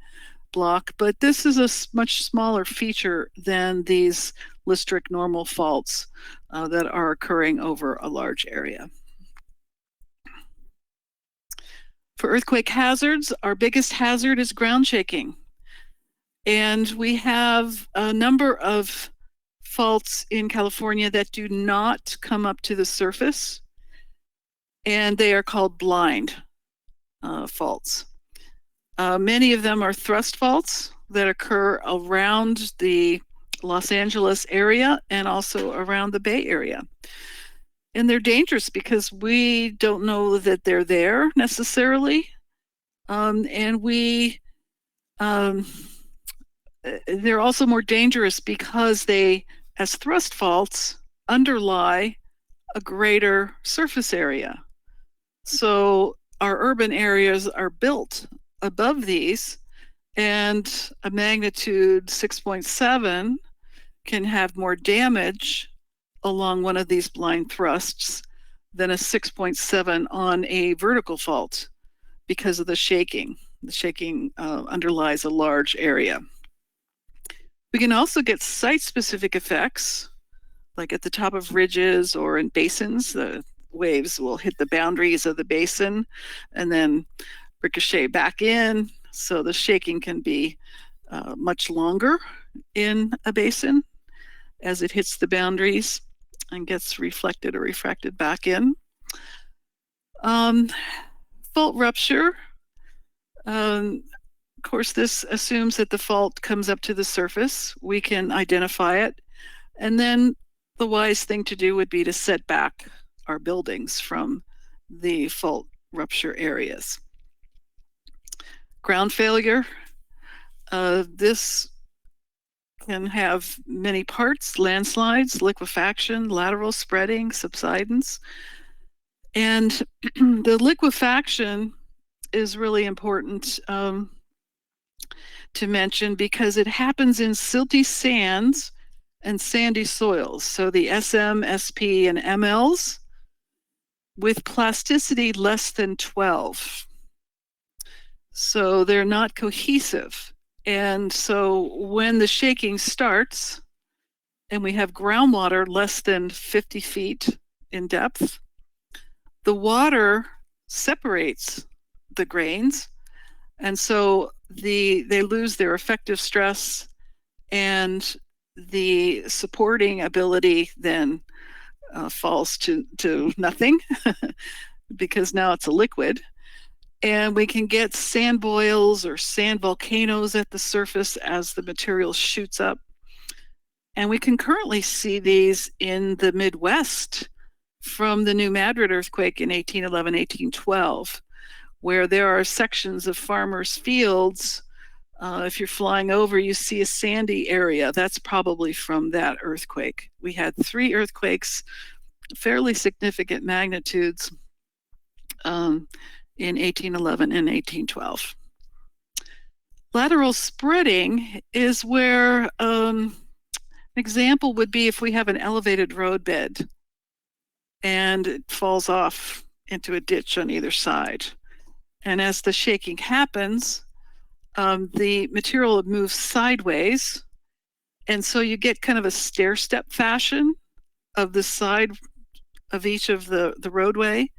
block. But this is a much smaller feature than these listric normal faults that are occurring over a large area. For earthquake hazards, our biggest hazard is ground shaking. And we have a number of faults in California that do not come up to the surface, and they are called blind faults. Many of them are thrust faults that occur around the Los Angeles area and also around the Bay Area. And they're dangerous because we don't know that they're there necessarily. And they're also more dangerous because they, as thrust faults, underlie a greater surface area. So our urban areas are built above these, and a magnitude 6.7 can have more damage along one of these blind thrusts than a 6.7 on a vertical fault because of the shaking. The shaking underlies a large area. We can also get site-specific effects, like at the top of ridges or in basins. The waves will hit the boundaries of the basin and then ricochet back in. So the shaking can be much longer in a basin as it hits the boundaries and gets reflected or refracted back in. Fault rupture. Of course, this assumes that the fault comes up to the surface. We can identify it. And then the wise thing to do would be to set back our buildings from the fault rupture areas. Ground failure. This can have many parts: landslides, liquefaction, lateral spreading, subsidence. And the liquefaction is really important to mention because it happens in silty sands and sandy soils. So the SM, SP, and MLs with plasticity less than 12. So they're not cohesive. And so when the shaking starts and we have groundwater less than 50 feet in depth, the water separates the grains. And so they lose their effective stress, and the supporting ability then falls to nothing because now it's a liquid. And we can get sand boils or sand volcanoes at the surface as the material shoots up. And we can currently see these in the Midwest from the New Madrid earthquake in 1811, 1812, where there are sections of farmers' fields. If you're flying over, you see a sandy area. That's probably from that earthquake. We had 3 earthquakes, fairly significant magnitudes, in 1811 and 1812. Lateral spreading is where an example would be if we have an elevated roadbed and it falls off into a ditch on either side. And as the shaking happens, the material moves sideways. And so you get kind of a stair-step fashion of the side of each of the roadway.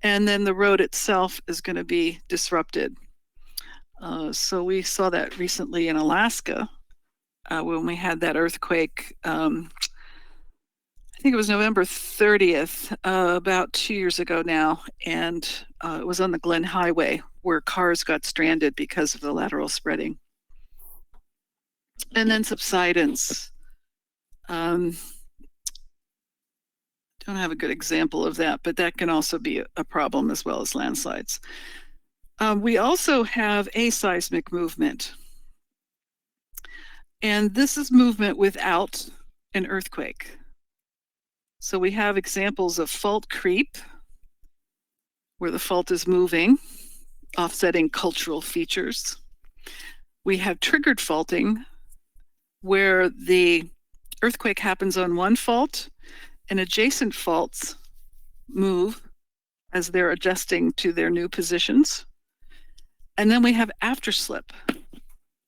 And then the road itself is going to be disrupted. So we saw that recently in Alaska when we had that earthquake. I think it was November 30th, about 2 years ago now. And it was on the Glen Highway where cars got stranded because of the lateral spreading. And then subsidence. Don't have a good example of that, but that can also be a problem as well as landslides. We also have aseismic movement. And this is movement without an earthquake. So we have examples of fault creep, where the fault is moving, offsetting cultural features. We have triggered faulting, where the earthquake happens on one fault and adjacent faults move as they're adjusting to their new positions. And then we have afterslip.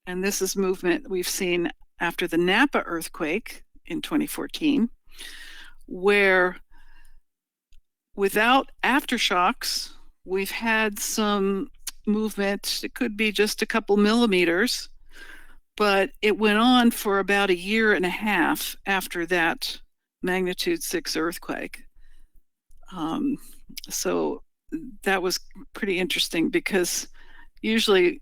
And this is movement we've seen after the Napa earthquake in 2014, where without aftershocks, we've had some movement. It could be just a couple millimeters, but it went on for about a year and a half after that magnitude 6 earthquake. So that was pretty interesting, because usually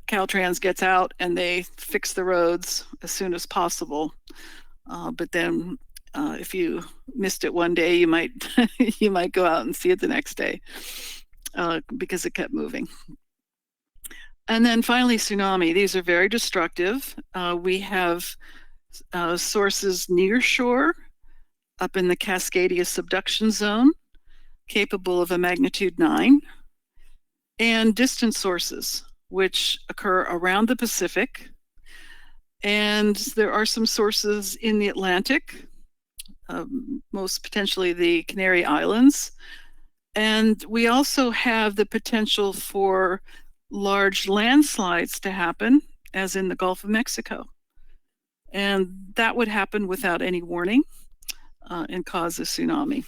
Caltrans gets out and they fix the roads as soon as possible. But then if you missed it one day, you might you might go out and see it the next day, because it kept moving. And then finally, tsunami. These are very destructive. We have sources near shore, up in the Cascadia subduction zone, capable of a magnitude 9, and distant sources, which occur around the Pacific. And there are some sources in the Atlantic, most potentially the Canary Islands. And we also have the potential for large landslides to happen, as in the Gulf of Mexico. And that would happen without any warning and cause a tsunami.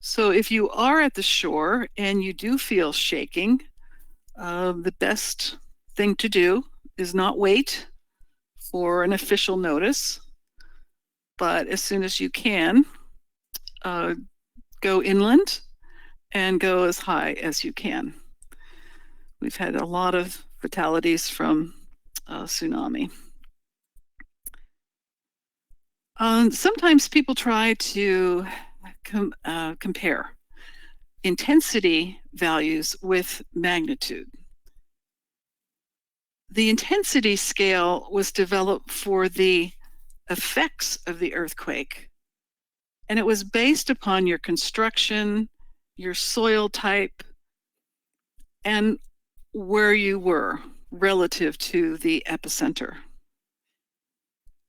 So if you are at the shore and you do feel shaking, the best thing to do is not wait for an official notice, but as soon as you can, go inland and go as high as you can. We've had a lot of fatalities from tsunami. Sometimes people try to compare intensity values with magnitude. The intensity scale was developed for the effects of the earthquake, and it was based upon your construction, your soil type, and where you were relative to the epicenter.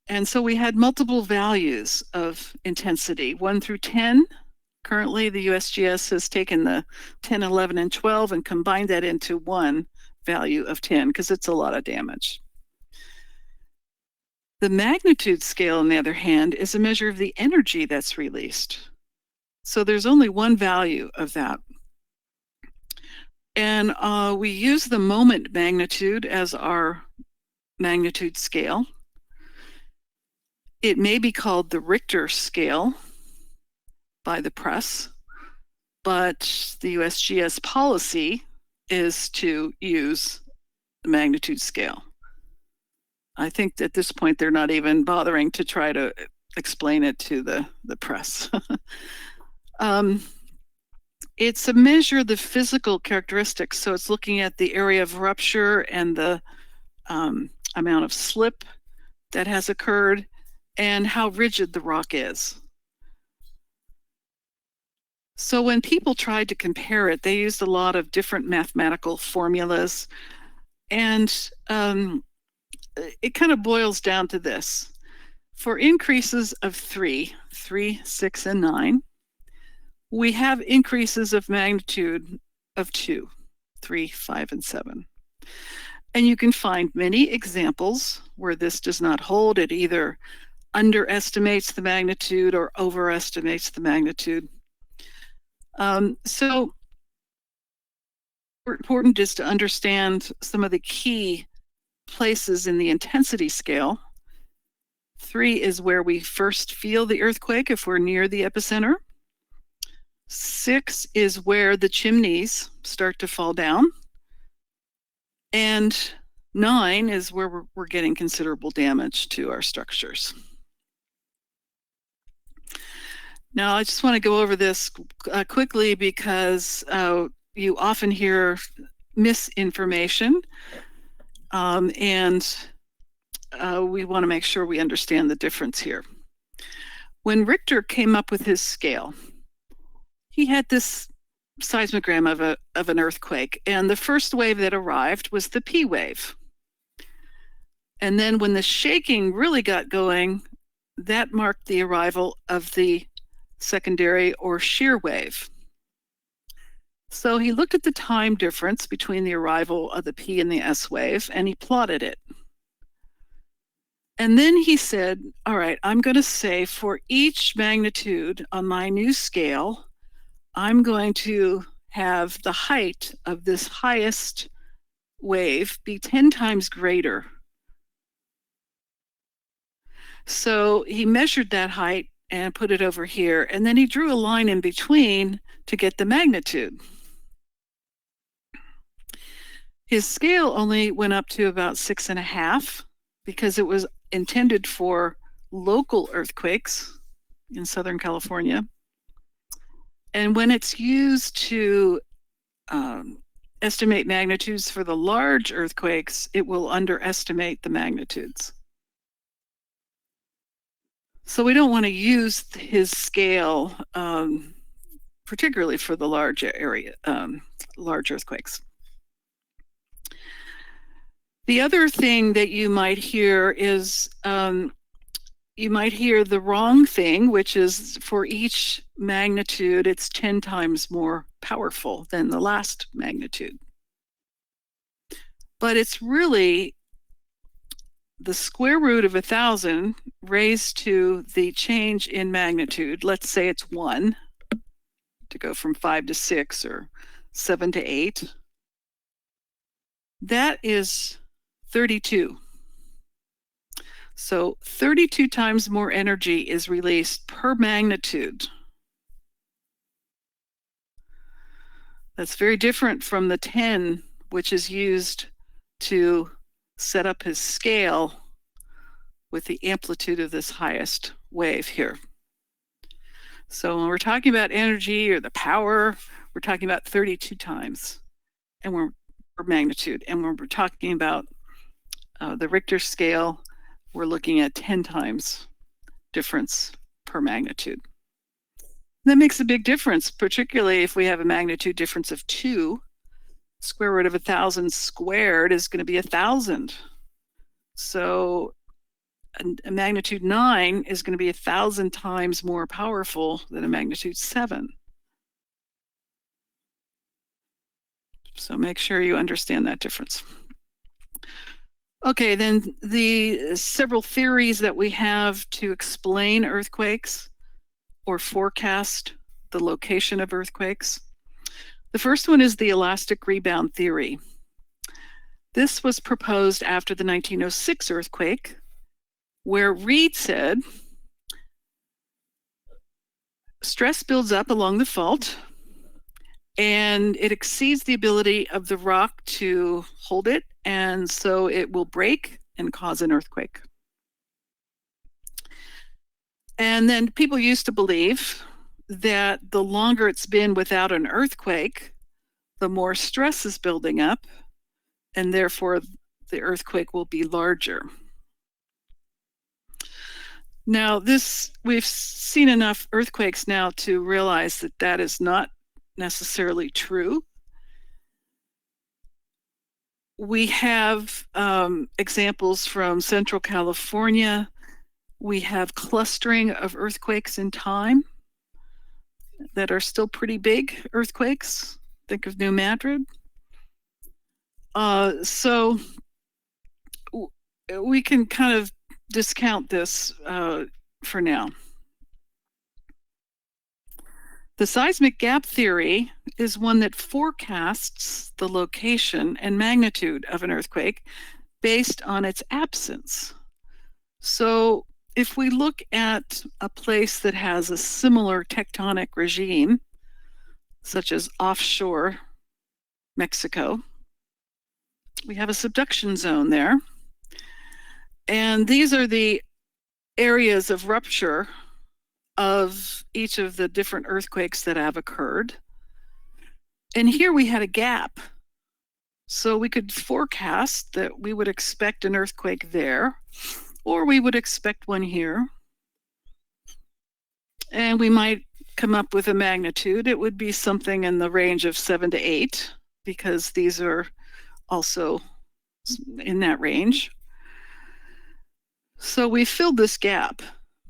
And so we had multiple values of intensity, 1 through 10. Currently, the USGS has taken the 10, 11, and 12 and combined that into one value of 10, because it's a lot of damage. The magnitude scale, on the other hand, is a measure of the energy that's released. So there's only one value of that. And we use the moment magnitude as our magnitude scale. It may be called the Richter scale by the press, but the USGS policy is to use the magnitude scale. I think at this point they're not even bothering to try to explain it to the press. It's a measure of the physical characteristics. So it's looking at the area of rupture and the amount of slip that has occurred and how rigid the rock is. So when people tried to compare it, they used a lot of different mathematical formulas. And it kind of boils down to this. For increases of 3, 6, and 9, we have increases of magnitude of 2, 3, 5, and 7. And you can find many examples where this does not hold. It either underestimates the magnitude or overestimates the magnitude. So important is to understand some of the key places in the intensity scale. 3 is where we first feel the earthquake if we're near the epicenter. 6 is where the chimneys start to fall down. And 9 is where we're getting considerable damage to our structures. Now, I just want to go over this quickly because you often hear misinformation. And we want to make sure we understand the difference here. When Richter came up with his scale, he had this seismogram of an earthquake, and the first wave that arrived was the P wave. And then when the shaking really got going, that marked the arrival of the secondary or shear wave. So he looked at the time difference between the arrival of the P and the S wave, and he plotted it. And then he said, all right, I'm going to say for each magnitude on my new scale, I'm going to have the height of this highest wave be 10 times greater. So he measured that height and put it over here, and then he drew a line in between to get the magnitude. His scale only went up to about 6.5 because it was intended for local earthquakes in Southern California. And when it's used to estimate magnitudes for the large earthquakes, it will underestimate the magnitudes. So we don't want to use his scale, particularly for the large earthquakes. The other thing that you might hear is you might hear the wrong thing, which is for each magnitude, it's 10 times more powerful than the last magnitude. But it's really the square root of 1,000 raised to the change in magnitude. Let's say it's 1 to go from 5 to 6 or 7 to 8. That is 32. So 32 times more energy is released per magnitude. That's very different from the 10, which is used to set up his scale with the amplitude of this highest wave here. So when we're talking about energy or the power, we're talking about 32 times and we're per magnitude. And when we're talking about the Richter scale, we're looking at 10 times difference per magnitude. That makes a big difference, particularly if we have a magnitude difference of 2. Square root of 1,000 squared is going to be 1,000. So a magnitude 9 is going to be 1,000 times more powerful than a magnitude 7. So make sure you understand that difference. Okay, then the several theories that we have to explain earthquakes or forecast the location of earthquakes. The first one is the elastic rebound theory. This was proposed after the 1906 earthquake, where Reed said, stress builds up along the fault and it exceeds the ability of the rock to hold it, and so it will break and cause an earthquake. And then people used to believe that the longer it's been without an earthquake, the more stress is building up, and therefore the earthquake will be larger. Now, we've seen enough earthquakes now to realize that that is not necessarily true. We have examples from Central California. We have clustering of earthquakes in time that are still pretty big earthquakes. Think of New Madrid. So we can kind of discount this for now. The seismic gap theory is one that forecasts the location and magnitude of an earthquake based on its absence. So if we look at a place that has a similar tectonic regime, such as offshore Mexico, we have a subduction zone there. And these are the areas of rupture of each of the different earthquakes that have occurred. And here we had a gap. So we could forecast that we would expect an earthquake there, or we would expect one here. And we might come up with a magnitude. It would be something in the range of 7 to 8, because these are also in that range. So we filled this gap,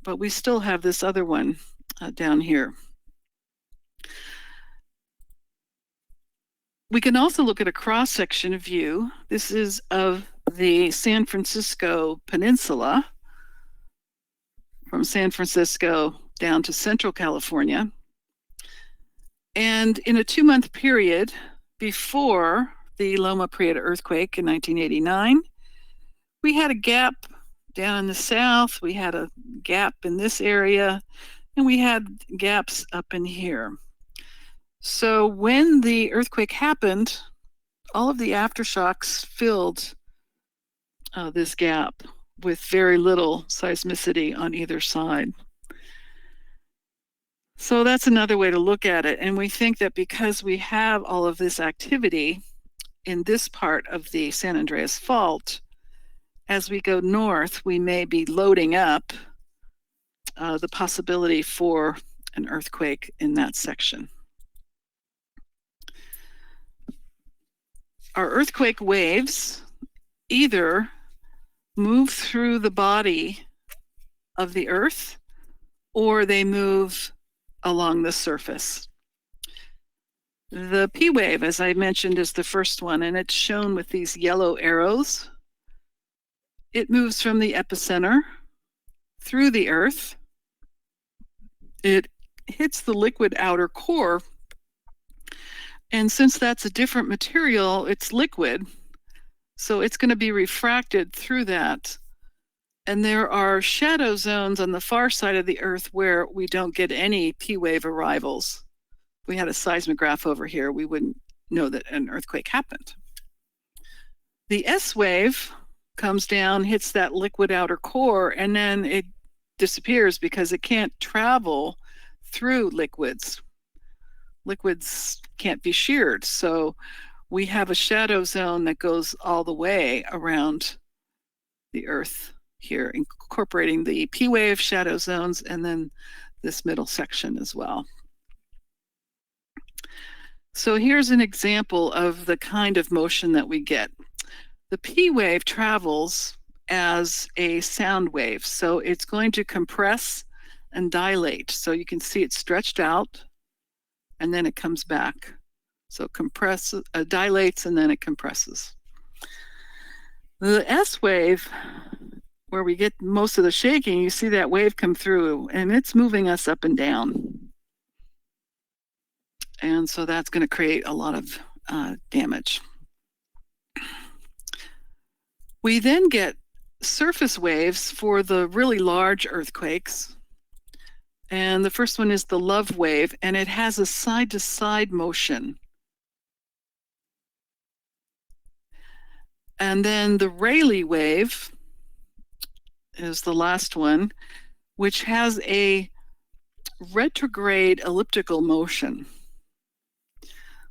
but we still have this other one down here. We can also look at a cross-section view. This is of the San Francisco Peninsula, from San Francisco down to Central California. And in a 2-month period before the Loma Prieta earthquake in 1989, we had a gap down in the south, we had a gap in this area, and we had gaps up in here. So when the earthquake happened, all of the aftershocks filled this gap with very little seismicity on either side. So that's another way to look at it. And we think that because we have all of this activity in this part of the San Andreas Fault, as we go north, we may be loading up the possibility for an earthquake in that section. Our earthquake waves either move through the body of the earth, or they move along the surface. The P wave, as I mentioned, is the first one, and it's shown with these yellow arrows. It moves from the epicenter through the earth. It hits the liquid outer core, and since that's a different material, it's liquid, so it's going to be refracted through that. And there are shadow zones on the far side of the earth where we don't get any P wave arrivals. If we had a seismograph over here, we wouldn't know that an earthquake happened. The S wave comes down, hits that liquid outer core, and then it disappears because it can't travel through liquids. Liquids can't be sheared, so we have a shadow zone that goes all the way around the earth here, incorporating the P wave shadow zones and then this middle section as well. So here's an example of the kind of motion that we get. The P wave travels as a sound wave, so it's going to compress and dilate. So you can see it stretched out and then it comes back. So compresses, dilates, and then it compresses. The S wave, where we get most of the shaking, you see that wave come through and it's moving us up and down. And so that's going to create a lot of damage. We then get surface waves for the really large earthquakes. And the first one is the love wave, and it has a side-to-side motion. And then the Rayleigh wave is the last one, which has a retrograde elliptical motion.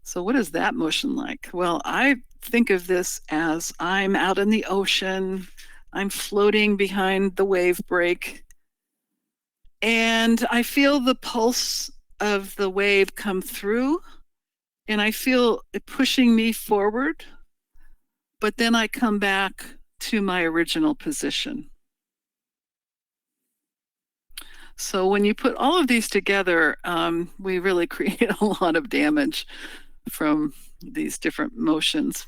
So what is that motion like? Well, I think of this as I'm out in the ocean, I'm floating behind the wave break, and I feel the pulse of the wave come through, and I feel it pushing me forward, but then I come back to my original position. So when you put all of these together, we really create a lot of damage from these different motions.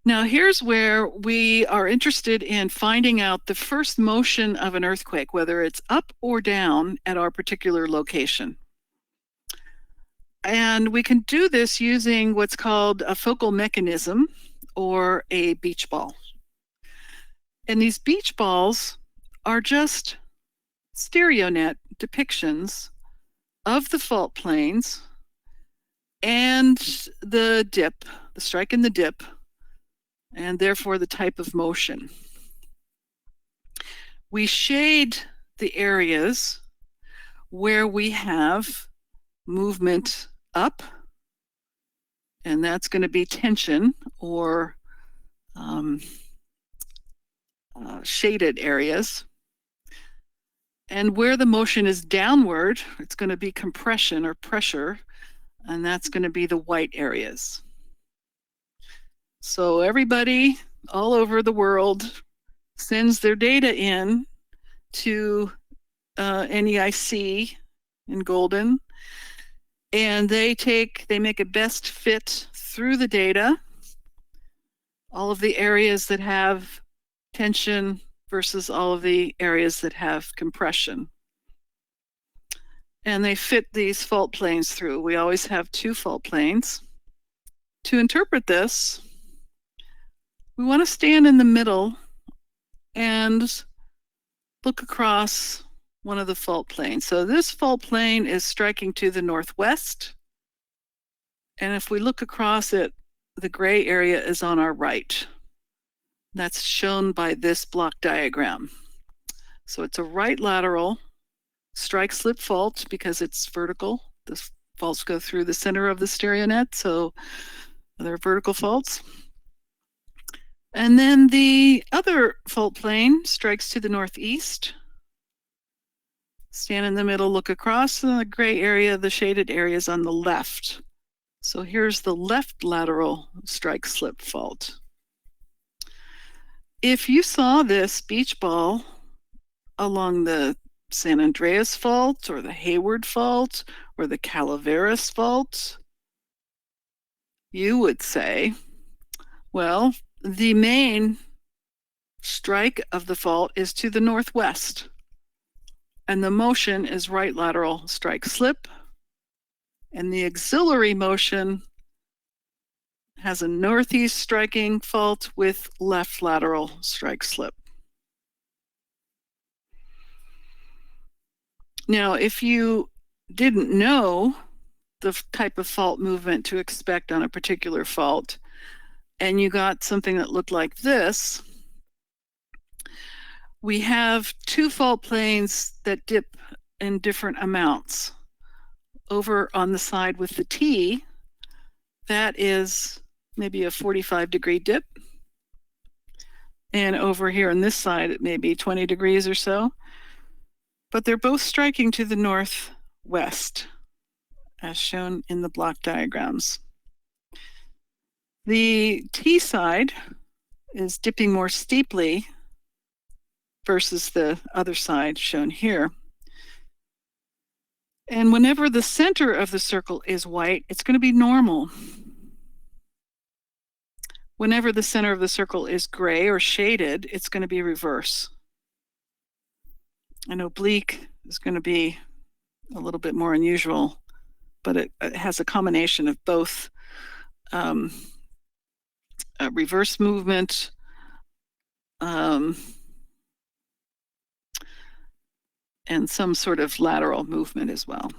Now here's where we are interested in finding out the first motion of an earthquake, whether it's up or down at our particular location. And we can do this using what's called a focal mechanism or a beach ball. And these beach balls are just StereoNet depictions of the fault planes and the dip, the strike and the dip, and therefore the type of motion. We shade the areas where we have movement up and that's going to be tension or shaded areas. And where the motion is downward, it's going to be compression or pressure, and that's going to be the white areas. So everybody all over the world sends their data in to NEIC in Golden, and they make a best fit through the data, all of the areas that have tension versus all of the areas that have compression. And they fit these fault planes through. We always have 2 fault planes. To interpret this, we want to stand in the middle and look across one of the fault planes. So this fault plane is striking to the northwest. And if we look across it, the gray area is on our right. That's shown by this block diagram. So it's a right lateral strike slip fault because it's vertical. The faults go through the center of the stereo net, so they're vertical faults. And then the other fault plane strikes to the northeast. Stand in the middle, look across, and the gray area, the shaded area is on the left. So here's the left lateral strike slip fault. If you saw this beach ball along the San Andreas fault or the Hayward fault or the Calaveras fault, you would say, well, the main strike of the fault is to the northwest, and the motion is right lateral strike slip, and the auxiliary motion has a northeast striking fault with left lateral strike slip. Now, if you didn't know the type of fault movement to expect on a particular fault, and you got something that looked like this, we have 2 fault planes that dip in different amounts. Over on the side with the T, that is maybe a 45-degree dip. And over here on this side, it may be 20 degrees or so. But they're both striking to the northwest, as shown in the block diagrams. The T side is dipping more steeply versus the other side shown here. And whenever the center of the circle is white, it's going to be normal. Whenever the center of the circle is gray or shaded, it's going to be reverse. An oblique is going to be a little bit more unusual, but it has a combination of both a reverse movement and some sort of lateral movement as well.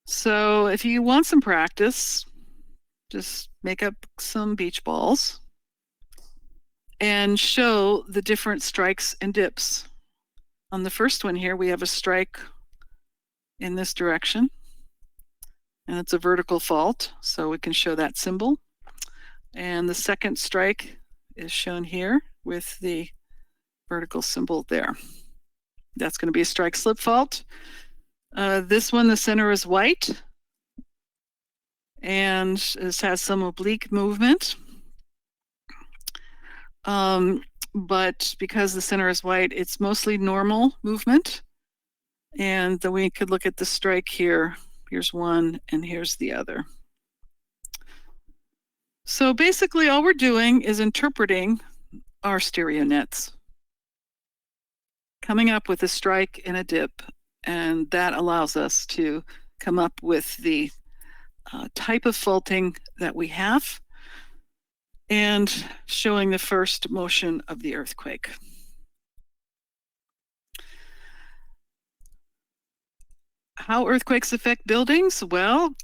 So if you want some practice, just make up some beach balls and show the different strikes and dips. On the first one here, we have a strike in this direction, and it's a vertical fault, so we can show that symbol. And the second strike is shown here with the vertical symbol there. That's going to be a strike slip fault. This one, the center is white, and this has some oblique movement. But because the center is white, it's mostly normal movement. And then we could look at the strike here. Here's one, and here's the other. So basically all we're doing is interpreting our stereo nets, coming up with a strike and a dip, and that allows us to come up with the type of faulting that we have and showing the first motion of the earthquake. How earthquakes affect buildings? Well,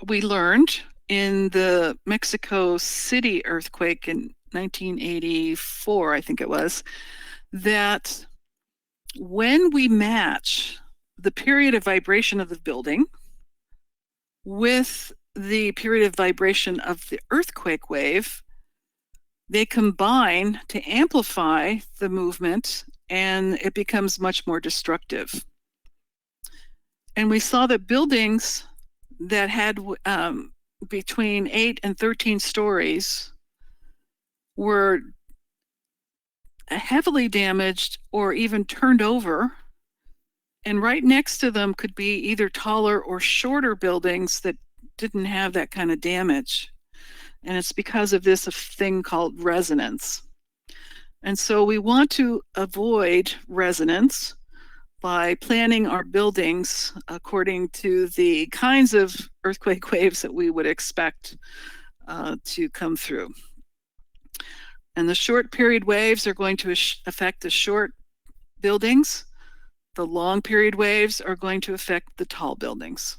we learned in the Mexico City earthquake in 1984, I think it was, that when we match the period of vibration of the building with the period of vibration of the earthquake wave, they combine to amplify the movement, and it becomes much more destructive. And we saw that buildings that had between 8 and 13 stories were heavily damaged or even turned over. And right next to them could be either taller or shorter buildings that didn't have that kind of damage. And it's because of this thing called resonance. And so we want to avoid resonance by planning our buildings according to the kinds of earthquake waves that we would expect to come through. And the short period waves are going to affect the short buildings. The long period waves are going to affect the tall buildings.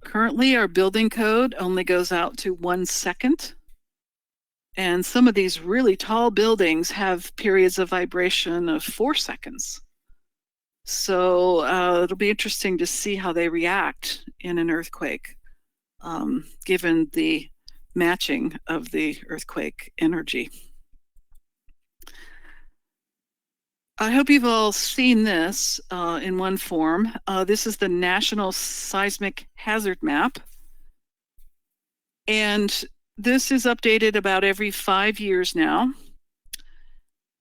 Currently, our building code only goes out to 1 second. And some of these really tall buildings have periods of vibration of 4 seconds. So it'll be interesting to see how they react in an earthquake, given the matching of the earthquake energy. I hope you've all seen this in one form. This is the National Seismic Hazard Map. And this is updated about every 5 years now.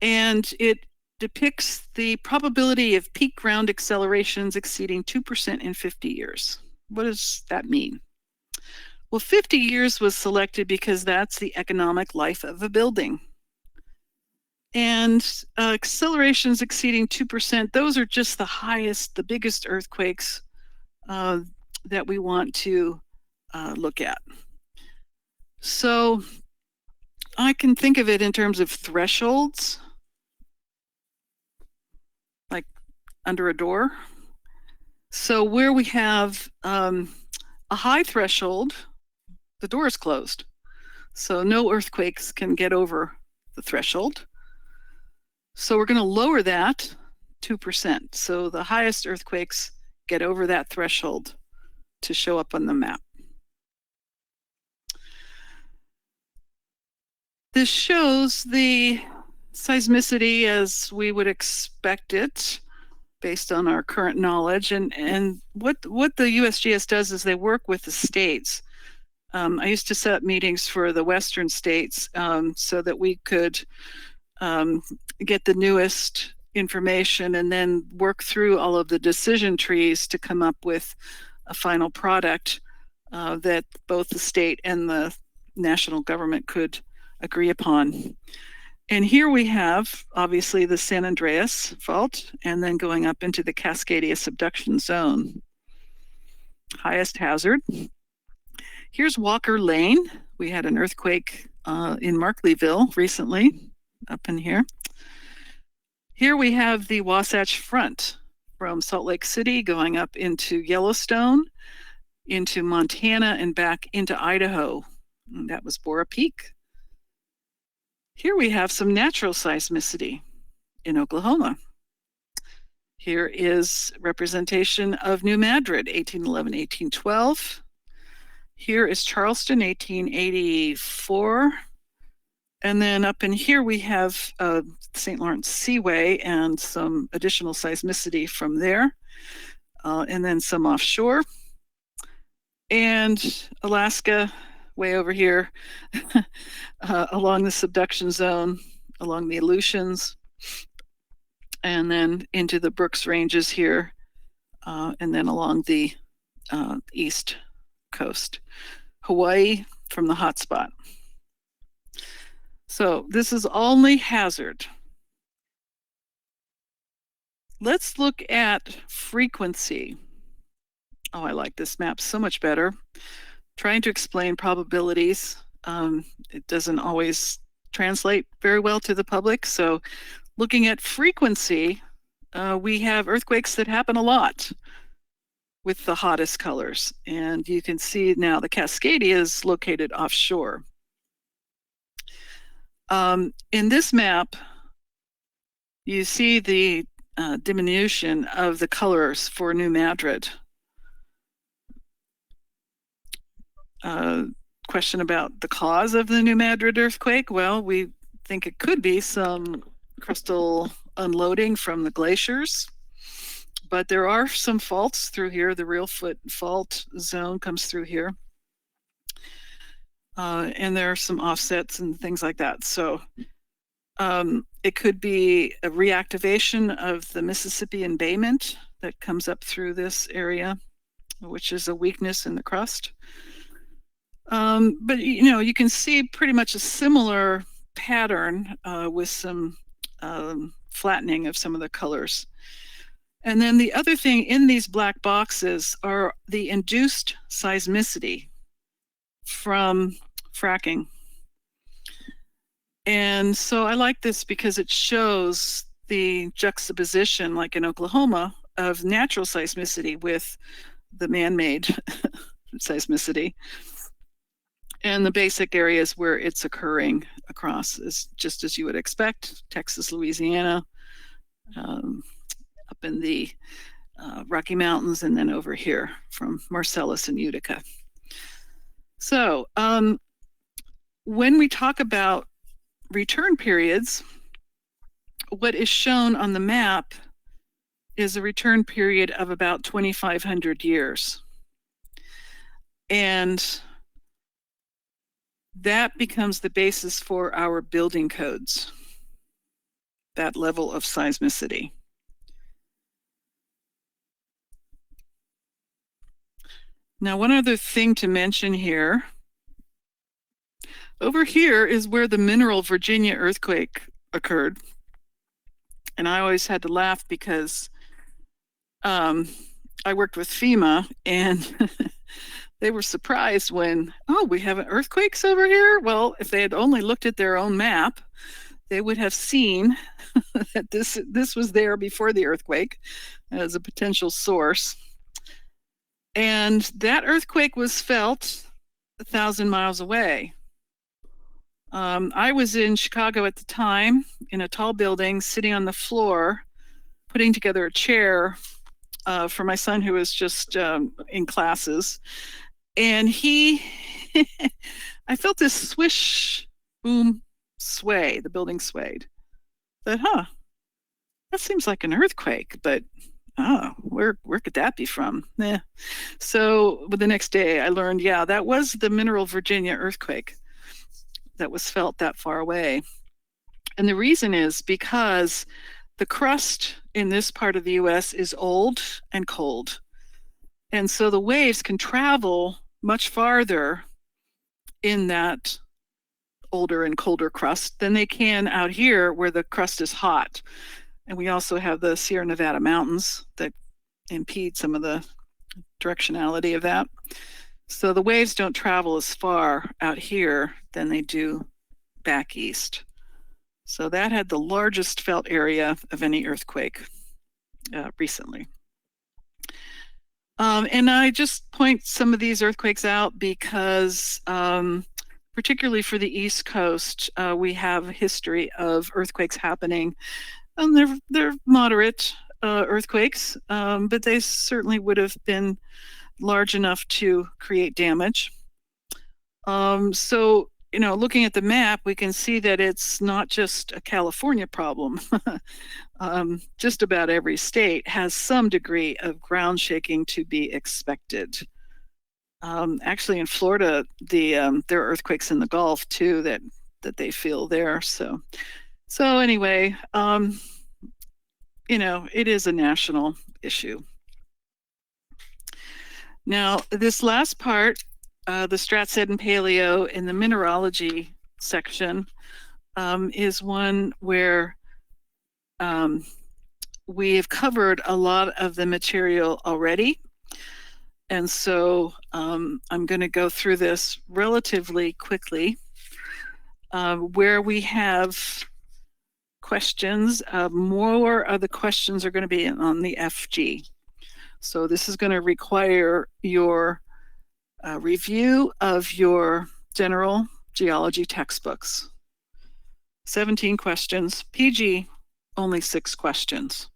And it depicts the probability of peak ground accelerations exceeding 2% in 50 years. What does that mean? Well, 50 years was selected because that's the economic life of a building. And accelerations exceeding 2%, those are just the highest, the biggest earthquakes that we want to look at. So I can think of it in terms of thresholds, like under a door. So where we have a high threshold, the door is closed. So no earthquakes can get over the threshold. So we're going to lower that 2%. So the highest earthquakes get over that threshold to show up on the map. This shows the seismicity as we would expect it based on our current knowledge. And what the USGS does is they work with the states. I used to set up meetings for the Western states so that we could get the newest information and then work through all of the decision trees to come up with a final product that both the state and the national government could agree upon. And here we have, obviously, the San Andreas fault, and then going up into the Cascadia subduction zone. Highest hazard. Here's Walker Lane. We had an earthquake in Markleyville recently, up in here. Here we have the Wasatch Front from Salt Lake City going up into Yellowstone, into Montana, and back into Idaho. And that was Bora Peak. Here we have some natural seismicity in Oklahoma. Here is representation of New Madrid, 1811, 1812. Here is Charleston, 1884. And then up in here we have St. Lawrence Seaway and some additional seismicity from there. And then some offshore. And Alaska, way over here, along the subduction zone, along the Aleutians, and then into the Brooks Ranges here, and then along the east coast. Hawaii from the hotspot. So this is only hazard. Let's look at frequency. Oh, I like this map so much better. Trying to explain probabilities, it doesn't always translate very well to the public. So looking at frequency, we have earthquakes that happen a lot with the hottest colors. And you can see now the Cascadia is located offshore. In this map, you see the diminution of the colors for New Madrid. question about the cause of the New Madrid earthquake. Well, we think it could be some crustal unloading from the glaciers, but there are some faults through here. The Real Foot fault zone comes through here. And there are some offsets and things like that. So it could be a reactivation of the Mississippi embayment that comes up through this area, which is a weakness in the crust. But you can see pretty much a similar pattern with some flattening of some of the colors. And then the other thing in these black boxes are the induced seismicity from fracking. And so I like this because it shows the juxtaposition, like in Oklahoma, of natural seismicity with the man-made seismicity. And the basic areas where it's occurring across is just as you would expect: Texas, Louisiana, up in the Rocky Mountains, and then over here from Marcellus and Utica. So when we talk about return periods, what is shown on the map is a return period of about 2,500 years. And that becomes the basis for our building codes, that level of seismicity. Now, one other thing to mention here, over here is where the Mineral Virginia earthquake occurred. And I always had to laugh because I worked with FEMA, and they were surprised when, oh, we have earthquakes over here. Well, if they had only looked at their own map, they would have seen that this was there before the earthquake as a potential source. And that earthquake was felt 1,000 miles away. I was in Chicago at the time in a tall building, sitting on the floor, putting together a chair for my son, who was just in classes. And I felt this swish, boom, sway. The building swayed. I thought, that seems like an earthquake, but where could that be from? So the next day I learned, that was the Mineral Virginia earthquake that was felt that far away. And the reason is because the crust in this part of the US is old and cold. And so the waves can travel much farther in that older and colder crust than they can out here where the crust is hot. And we also have the Sierra Nevada mountains that impede some of the directionality of that. So the waves don't travel as far out here than they do back east. So that had the largest felt area of any earthquake recently. And I just point some of these earthquakes out because particularly for the East Coast, we have a history of earthquakes happening. And they're moderate earthquakes, but they certainly would have been large enough to create damage. So, looking at the map, we can see that it's not just a California problem. Just about every state has some degree of ground shaking to be expected. Actually, in Florida, there are earthquakes in the Gulf too that they feel there. So anyway, it is a national issue. Now, this last part, the Strat and Paleo in the mineralogy section, is one where we have covered a lot of the material already. And so I'm going to go through this relatively quickly, where we have questions. More of the questions are going to be on the FG. So this is going to require your review of your general geology textbooks. 17 questions. PG, only 6 questions.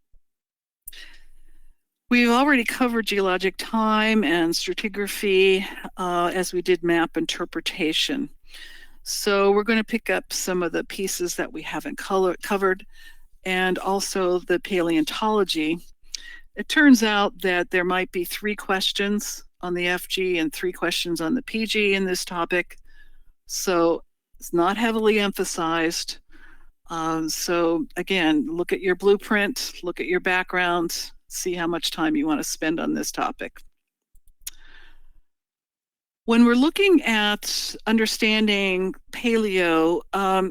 We've already covered geologic time and stratigraphy as we did map interpretation. So we're going to pick up some of the pieces that we haven't covered, and also the paleontology. It turns out that there might be 3 questions on the FG and 3 questions on the PG in this topic. So it's not heavily emphasized. So again, look at your blueprint, look at your background, see how much time you want to spend on this topic. When we're looking at understanding paleo,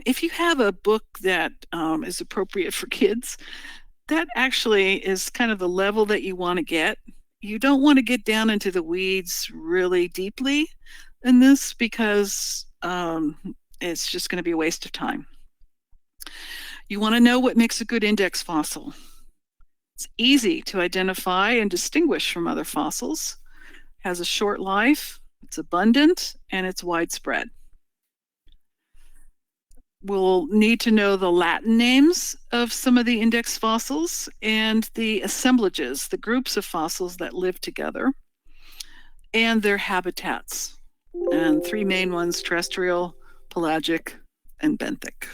if you have a book that is appropriate for kids, that actually is kind of the level that you want to get. You don't want to get down into the weeds really deeply in this because it's just going to be a waste of time. You want to know what makes a good index fossil. It's easy to identify and distinguish from other fossils. It has a short life, it's abundant, and it's widespread. We'll need to know the Latin names of some of the index fossils and the assemblages, the groups of fossils that live together, and their habitats. And 3 main ones: terrestrial, pelagic, and benthic.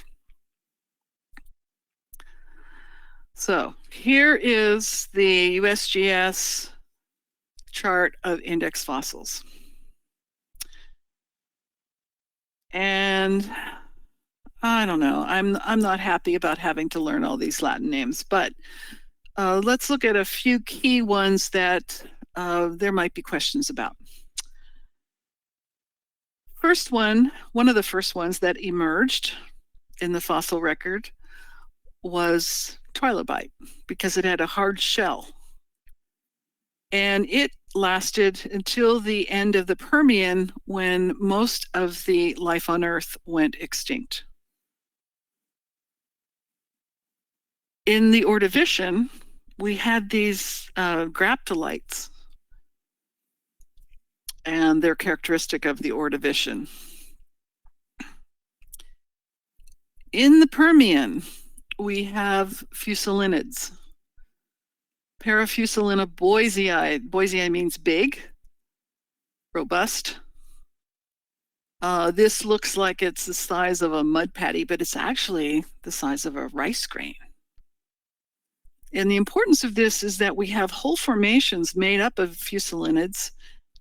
So here is the USGS chart of index fossils. And I don't know, I'm not happy about having to learn all these Latin names, but let's look at a few key ones that there might be questions about. First one of the first ones that emerged in the fossil record was trilobite, because it had a hard shell. And it lasted until the end of the Permian, when most of the life on Earth went extinct. In the Ordovician, we had these graptolites, and they're characteristic of the Ordovician. In the Permian, we have fusulinids. Parafusulina boisei. Boisei means big, robust. This looks like it's the size of a mud patty, but it's actually the size of a rice grain. And the importance of this is that we have whole formations made up of fusulinids,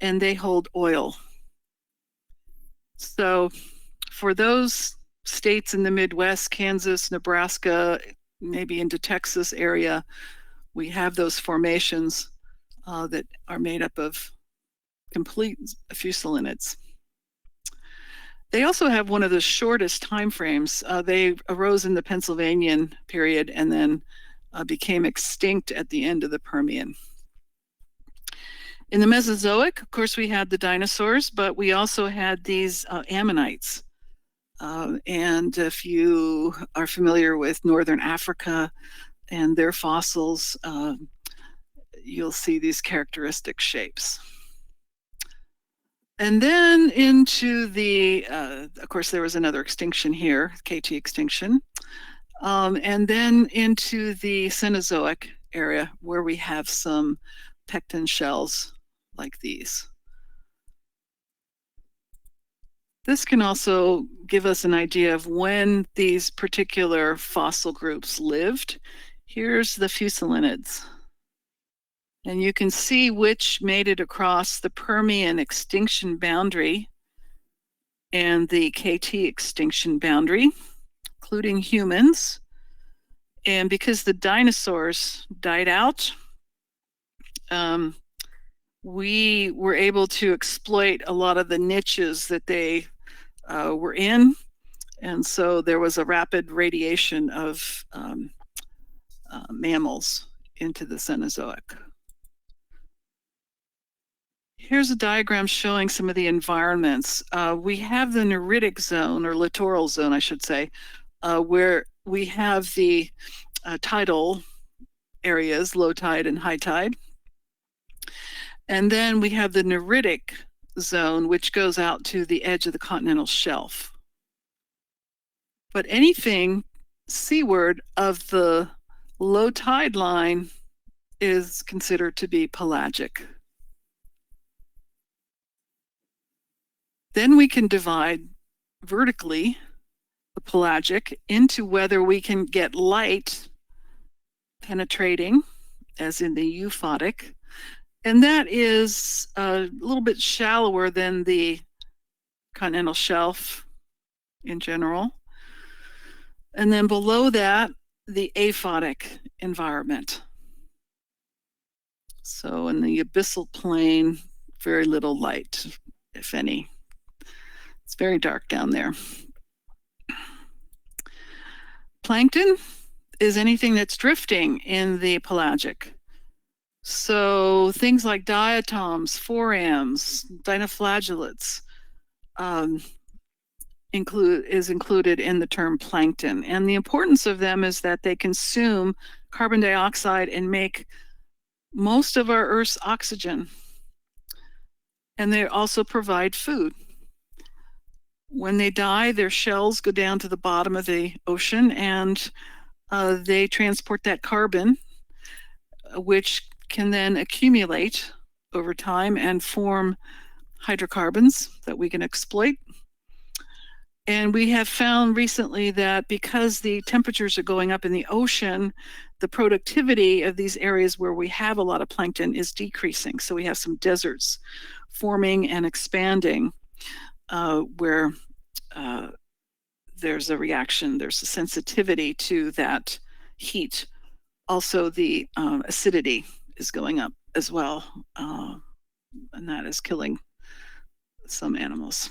and they hold oil. So for those states in the Midwest, Kansas, Nebraska, maybe into Texas area, we have those formations that are made up of complete fusulinids. They also have one of the shortest time frames. They arose in the Pennsylvanian period and then became extinct at the end of the Permian. In the Mesozoic, of course, we had the dinosaurs, but we also had these ammonites. And if you are familiar with Northern Africa and their fossils, you'll see these characteristic shapes. And then into the, of course, there was another extinction here, KT extinction. And then into the Cenozoic area, where we have some pecten shells like these. This can also give us an idea of when these particular fossil groups lived. Here's the fusulinids. And you can see which made it across the Permian extinction boundary and the KT extinction boundary, including humans. And because the dinosaurs died out, we were able to exploit a lot of the niches that they were in. And so there was a rapid radiation of mammals into the Cenozoic. Here's a diagram showing some of the environments. We have the neritic zone, or littoral zone, I should say, where we have the tidal areas, low tide and high tide. And then we have the neritic zone, which goes out to the edge of the continental shelf. But anything seaward of the low tide line is considered to be pelagic. Then we can divide vertically the pelagic into whether we can get light penetrating, as in the euphotic, and that is a little bit shallower than the continental shelf in general. And then below that, the aphotic environment. So in the abyssal plain, very little light, if any. It's very dark down there. Plankton is anything that's drifting in the pelagic. So things like diatoms, forams, dinoflagellates is included in the term plankton. And the importance of them is that they consume carbon dioxide and make most of our Earth's oxygen. And they also provide food. When they die, their shells go down to the bottom of the ocean, and they transport that carbon, which can then accumulate over time and form hydrocarbons that we can exploit. And we have found recently that because the temperatures are going up in the ocean, the productivity of these areas where we have a lot of plankton is decreasing. So we have some deserts forming and expanding where there's a reaction, there's a sensitivity to that heat. Also, the acidity is going up as well, and that is killing some animals.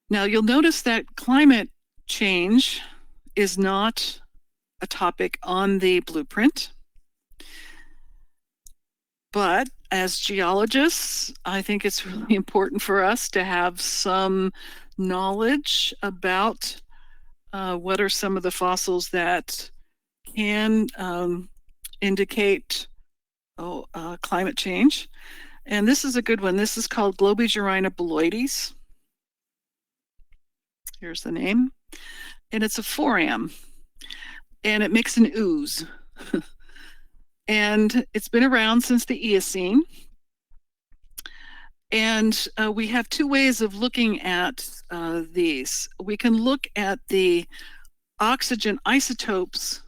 Now, you'll notice that climate change is not a topic on the blueprint. But as geologists, I think it's really important for us to have some knowledge about what are some of the fossils that can indicate climate change. And this is a good one. This is called Globigerina beloides. Here's the name. And it's a foram. And it makes an ooze. And it's been around since the Eocene. And we have two ways of looking at these. We can look at the oxygen isotopes,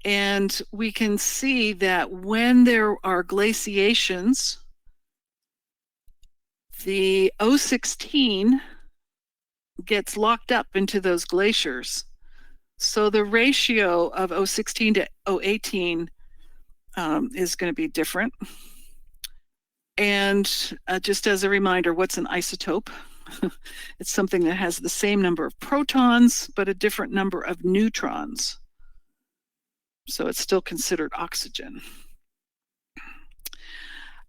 and we can see that when there are glaciations, the O16 gets locked up into those glaciers. So the ratio of O16 to O18 is going to be different. And just as a reminder, what's an isotope? It's something that has the same number of protons, but a different number of neutrons. So it's still considered oxygen.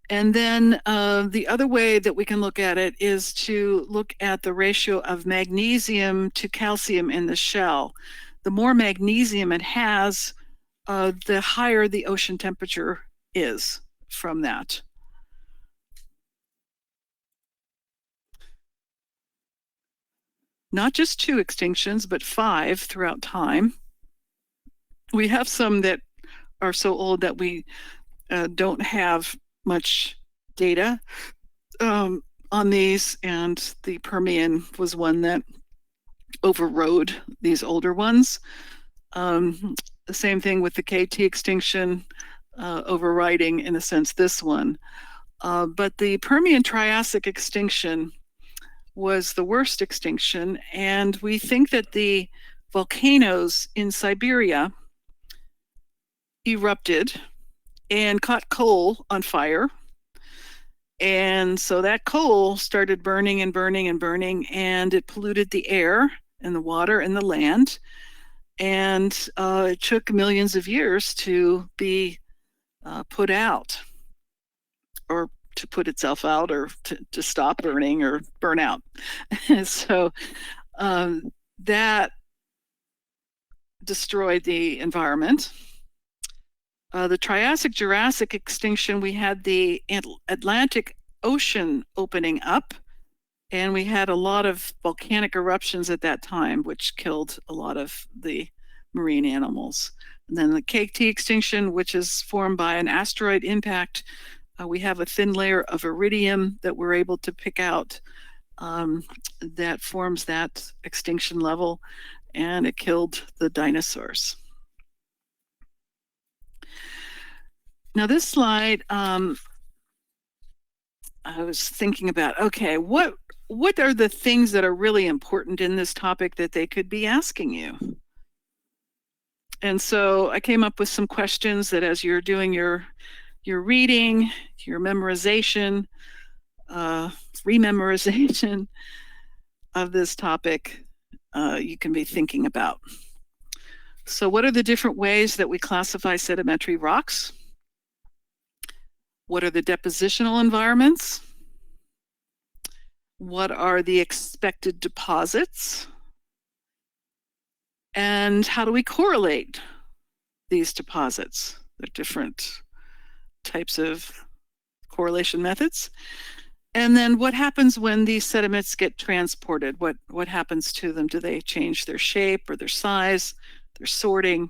And then the other way that we can look at it is to look at the ratio of magnesium to calcium in the shell. The more magnesium it has, the higher the ocean temperature is from that. Not just 2 extinctions, but 5 throughout time. We have some that are so old that we don't have much data on these, and the Permian was one that overrode these older ones. The same thing with the KT extinction, overriding, in a sense, this one. But the Permian Triassic extinction was the worst extinction, and we think that the volcanoes in Siberia erupted and caught coal on fire. And so that coal started burning and burning and burning, and it polluted the air and the water and the land. And it took millions of years to be put out, or to put itself out, or to stop burning or burn out. So that destroyed the environment. The Triassic-Jurassic extinction, we had the Atlantic Ocean opening up, and we had a lot of volcanic eruptions at that time, which killed a lot of the marine animals. And then the KT extinction, which is formed by an asteroid impact. We have a thin layer of iridium that we're able to pick out that forms that extinction level, and it killed the dinosaurs. Now this slide, I was thinking about, okay, what are the things that are really important in this topic that they could be asking you? And so I came up with some questions that as you're doing your reading, your memorization, rememorization of this topic, you can be thinking about. So what are the different ways that we classify sedimentary rocks? What are the depositional environments? What are the expected deposits? And how do we correlate these deposits? There are different types of correlation methods. And then what happens when these sediments get transported? What happens to them? Do they change their shape or their size, their sorting?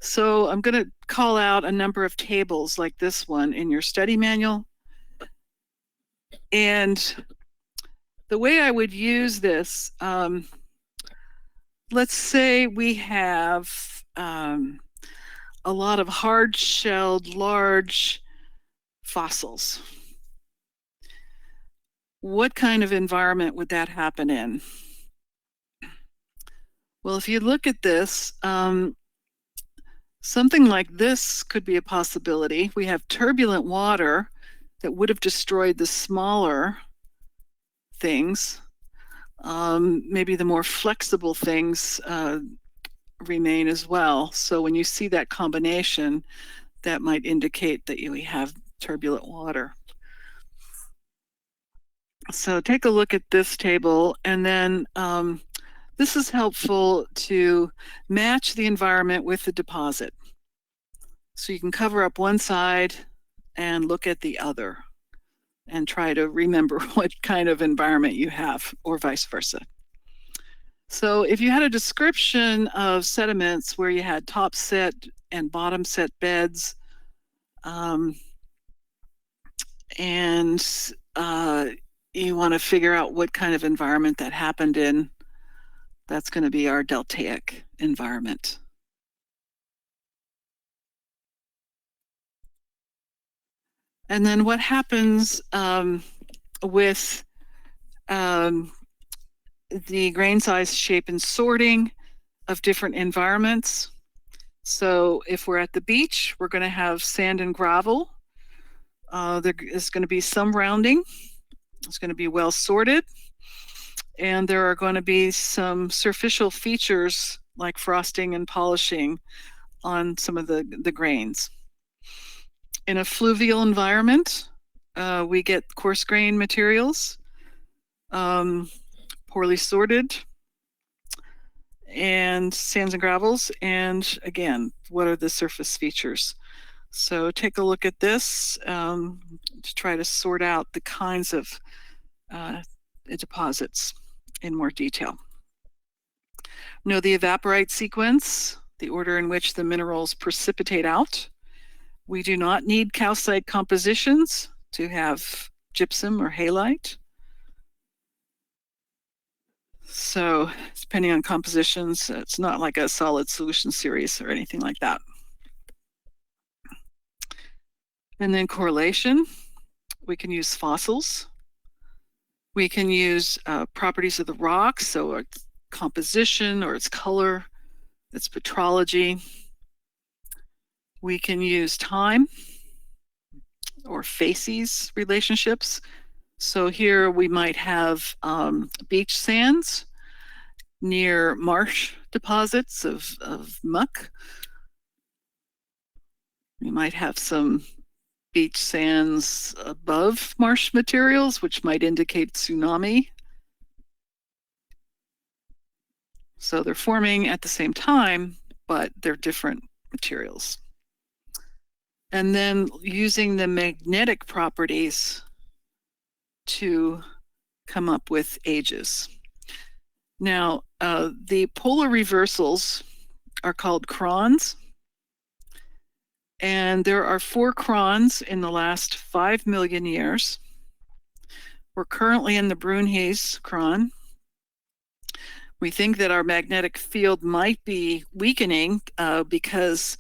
So I'm going to call out a number of tables like this one in your study manual. And the way I would use this, let's say we have a lot of hard-shelled, large fossils. What kind of environment would that happen in? Well, if you look at this, something like this could be a possibility. We have turbulent water that would have destroyed the smaller things. Maybe the more flexible things remain as well. So when you see that combination, that might indicate that we have turbulent water. So take a look at this table, and then this is helpful to match the environment with the deposit. So you can cover up one side and look at the other and try to remember what kind of environment you have, or vice versa. So if you had a description of sediments where you had top set and bottom set beds, and you want to figure out what kind of environment that happened in, that's going to be our deltaic environment. And then what happens with the grain size, shape, and sorting of different environments. So if we're at the beach, we're going to have sand and gravel. There is going to be some rounding. It's going to be well sorted. And there are going to be some superficial features like frosting and polishing on some of the grains. In a fluvial environment, we get coarse grain materials, poorly sorted, and sands and gravels. And again, what are the surface features? So take a look at this to try to sort out the kinds of deposits in more detail. Know the evaporite sequence, the order in which the minerals precipitate out. We do not need calcite compositions to have gypsum or halite. So depending on compositions, it's not like a solid solution series or anything like that. And then correlation, we can use fossils. We can use properties of the rock, so its composition or its color, its petrology. We can use time or facies relationships. So here we might have beach sands near marsh deposits of muck. We might have some beach sands above marsh materials, which might indicate tsunami. So they're forming at the same time, but they're different materials. And then using the magnetic properties to come up with ages. Now, the polar reversals are called crons. And there are 4 crons in the last 5 million years. We're currently in the Brunhes cron. We think that our magnetic field might be weakening because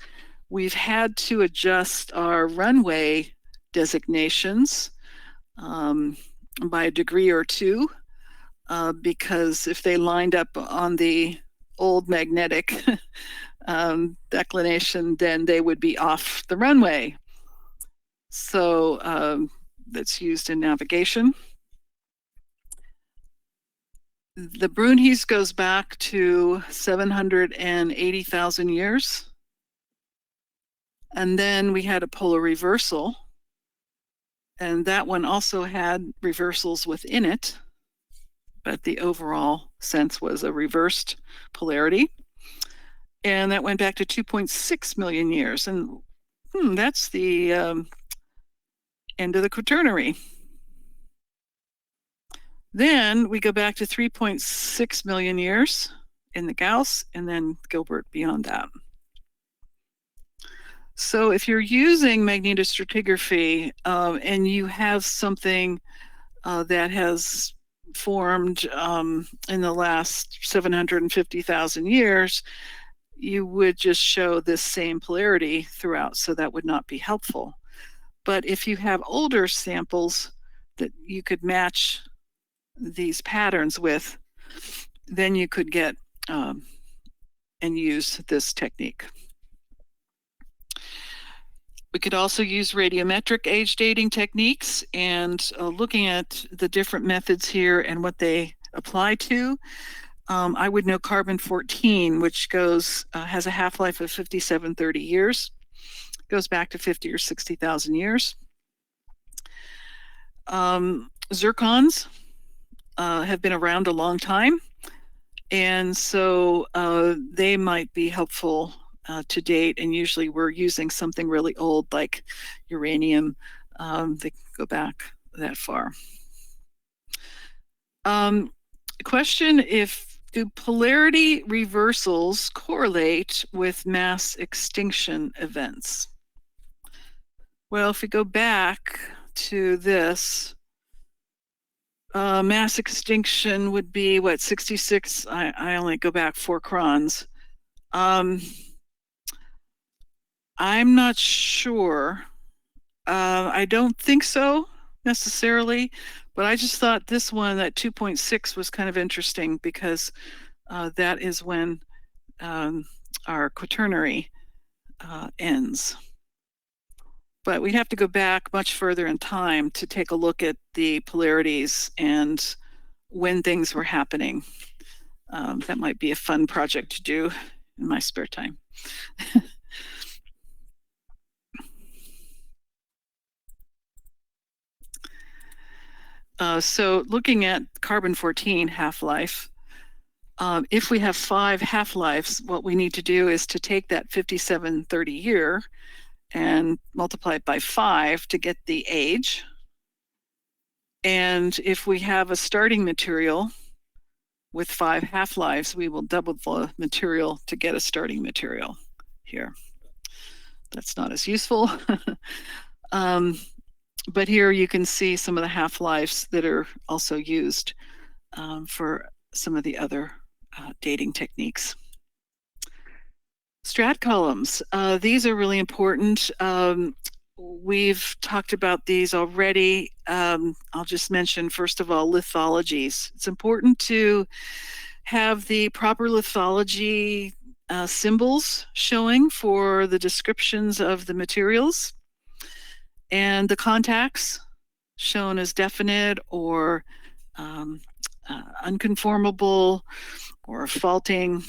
we've had to adjust our runway designations by a degree or two, because if they lined up on the old magnetic declination, then they would be off the runway. So that's used in navigation. The Brunhes goes back to 780,000 years. And then we had a polar reversal. And that one also had reversals within it. But the overall sense was a reversed polarity. And that went back to 2.6 million years. And that's the end of the Quaternary. Then we go back to 3.6 million years in the Gauss, and then Gilbert beyond that. So if you're using magnetostratigraphy and you have something that has formed in the last 750,000 years, you would just show this same polarity throughout, so that would not be helpful. But if you have older samples that you could match these patterns with, then you could get and use this technique. We could also use radiometric age dating techniques, and looking at the different methods here and what they apply to, I would know carbon-14, which has a half-life of 5730 years, goes back to 50 or 60,000 years. Zircons have been around a long time, and so they might be helpful to date, and usually we're using something really old like uranium. They can go back that far. Question: do polarity reversals correlate with mass extinction events? Well, if we go back to this, mass extinction would be what, 66? I only go back 4 crons. I'm not sure. I don't think so necessarily, but I just thought this one at 2.6 was kind of interesting because that is when our quaternary ends. But we'd have to go back much further in time to take a look at the polarities and when things were happening. That might be a fun project to do in my spare time. So looking at carbon-14 half-life, if we have 5 half-lives, what we need to do is to take that 5730 year and multiply it by 5 to get the age. And if we have a starting material with 5 half-lives, we will double the material to get a starting material here. That's not as useful. But here you can see some of the half-lives that are also used for some of the other dating techniques. Strat columns, these are really important. We've talked about these already. I'll just mention, first of all, lithologies. It's important to have the proper lithology symbols showing for the descriptions of the materials, and the contacts shown as definite or unconformable or faulting.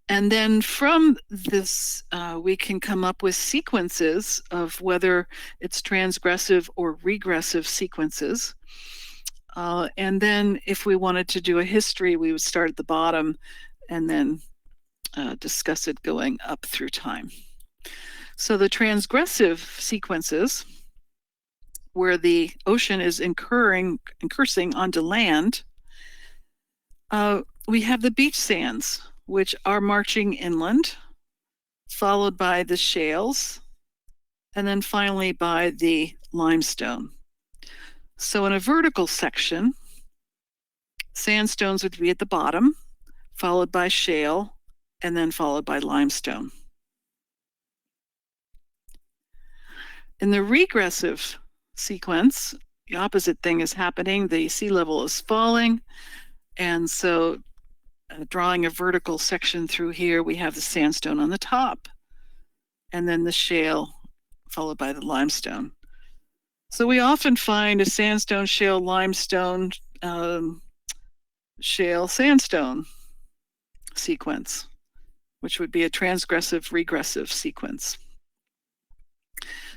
And then from this, we can come up with sequences of whether it's transgressive or regressive sequences. And then if we wanted to do a history, we would start at the bottom and then discuss it going up through time. So the transgressive sequences, where the ocean is incursing onto land, we have the beach sands, which are marching inland followed by the shales, and then finally by the limestone. So in a vertical section, sandstones would be at the bottom, followed by shale, and then followed by limestone. In the regressive sequence, the opposite thing is happening. The sea level is falling, and so drawing a vertical section through here, we have the sandstone on the top, and then the shale followed by the limestone. So we often find a sandstone, shale, limestone, shale, sandstone sequence, which would be a transgressive regressive sequence.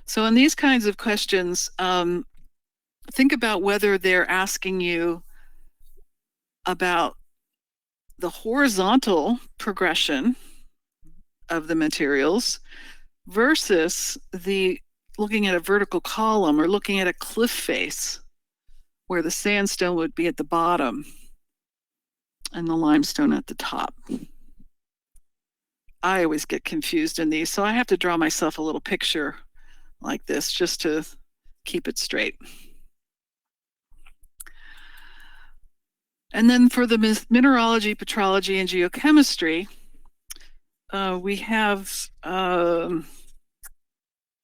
So in these kinds of questions, think about whether they're asking you about the horizontal progression of the materials versus the looking at a vertical column or looking at a cliff face where the sandstone would be at the bottom and the limestone at the top. I always get confused in these, so I have to draw myself a little picture like this just to keep it straight. And then for the mineralogy, petrology, and geochemistry, we have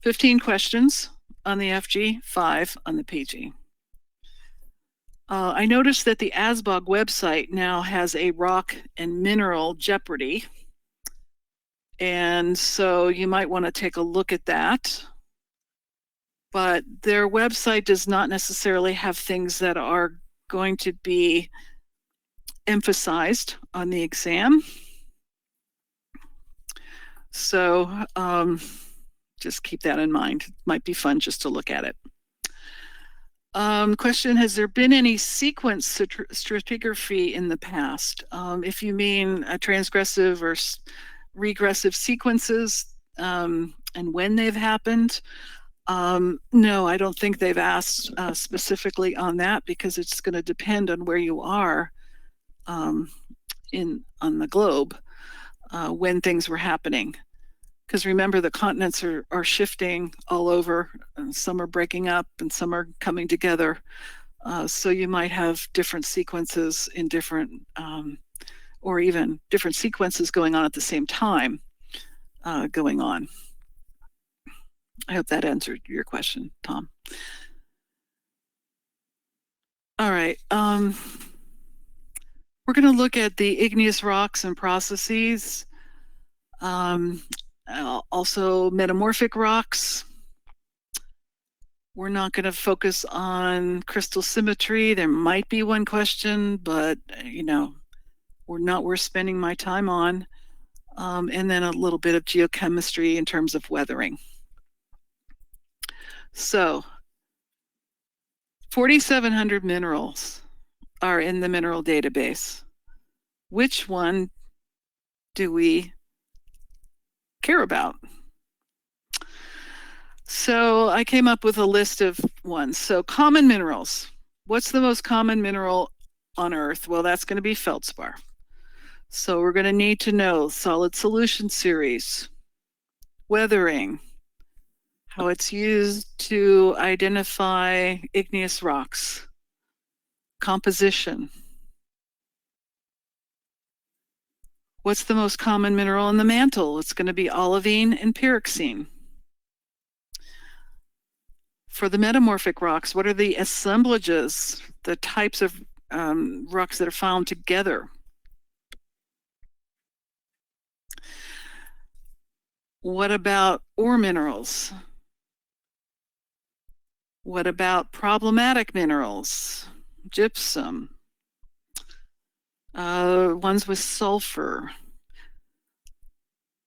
15 questions on the FG, 5 on the PG. I noticed that the ASBOG website now has a rock and mineral jeopardy. And so you might want to take a look at that. But their website does not necessarily have things that are going to be emphasized on the exam. So just keep that in mind. It might be fun just to look at it. Question, has there been any sequence stratigraphy in the past? If you mean a transgressive or regressive sequences and when they've happened, no, I don't think they've asked specifically on that because it's going to depend on where you are on the globe when things were happening. Because remember, the continents are shifting all over, and some are breaking up and some are coming together. So you might have different sequences in different, or even different sequences going on at the same time going on. I hope that answered your question, Tom. All right. We're going to look at the igneous rocks and processes. Also metamorphic rocks. We're not going to focus on crystal symmetry. There might be one question, but not worth spending my time on. And then a little bit of geochemistry in terms of weathering. So 4,700 minerals are in the mineral database. Which one do we care about? So I came up with a list of ones. So common minerals. What's the most common mineral on Earth? Well, that's going to be feldspar. So we're going to need to know solid solution series, weathering, how it's used to identify igneous rocks, composition. What's the most common mineral in the mantle? It's going to be olivine and pyroxene. For the metamorphic rocks, what are the assemblages, the types of rocks that are found together? What about ore minerals? What about problematic minerals? Gypsum. Ones with sulfur.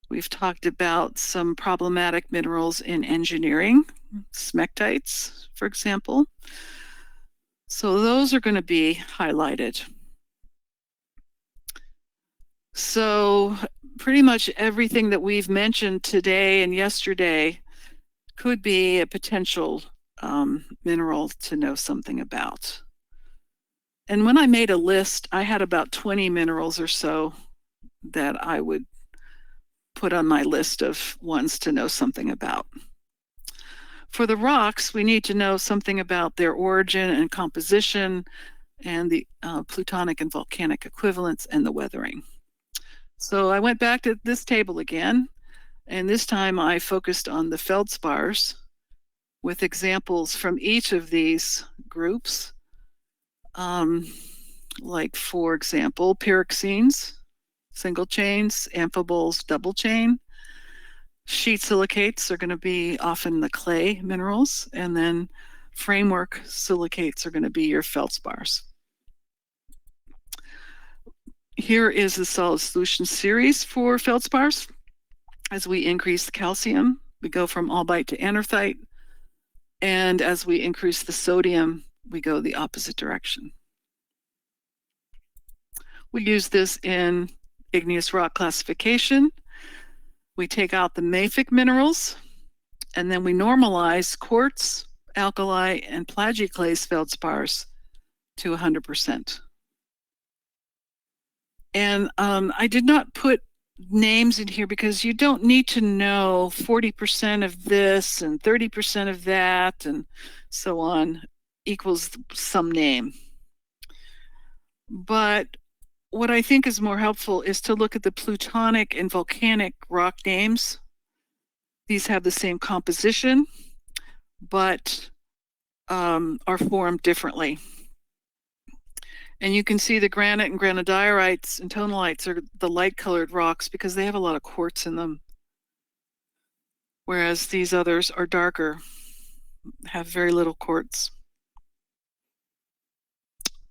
We've talked about some problematic minerals in engineering, smectites, for example. So those are going to be highlighted. So pretty much everything that we've mentioned today and yesterday could be a potential mineral to know something about. And when I made a list, I had about 20 minerals or so that I would put on my list of ones to know something about. For the rocks, we need to know something about their origin and composition and the plutonic and volcanic equivalents and the weathering. So I went back to this table again, and this time I focused on the feldspars with examples from each of these groups. Like, for example, pyroxenes, single chains, amphiboles, double chain. Sheet silicates are going to be often the clay minerals, and then framework silicates are going to be your feldspars. Here is the solid solution series for feldspars. As we increase the calcium, we go from albite to anorthite, and as we increase the sodium, we go the opposite direction. We use this in igneous rock classification. We take out the mafic minerals, and then we normalize quartz, alkali, and plagioclase feldspars to 100%. And I did not put names in here because you don't need to know 40% of this and 30% of that and so on equals some name. But what I think is more helpful is to look at the plutonic and volcanic rock names. These have the same composition, but are formed differently. And you can see the granite and granodiorites and tonalites are the light-colored rocks because they have a lot of quartz in them, whereas these others are darker, have very little quartz.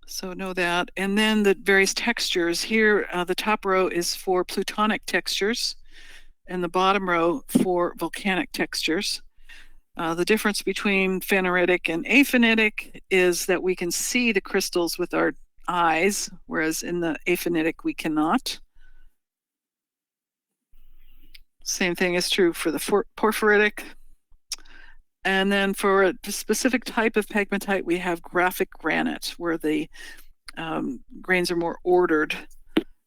So know that. And then the various textures. Here, the top row is for plutonic textures, and the bottom row for volcanic textures. The difference between phaneritic and aphanitic is that we can see the crystals with our eyes, whereas in the aphanitic we cannot. Same thing is true for the porphyritic. And then for a specific type of pegmatite, we have graphic granite, where the grains are more ordered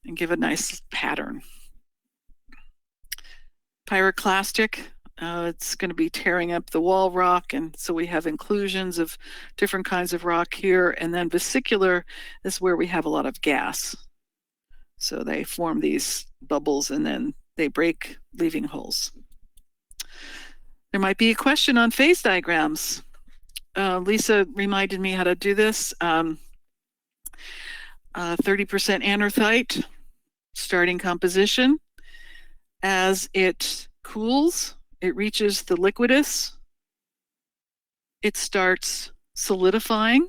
and give a nice pattern. Pyroclastic, it's going to be tearing up the wall rock, and so we have inclusions of different kinds of rock here. And then vesicular is where we have a lot of gas. So they form these bubbles and then they break, leaving holes. There might be a question on phase diagrams. Lisa reminded me how to do this. 30% anorthite, starting composition. As it cools, it reaches the liquidus. It starts solidifying.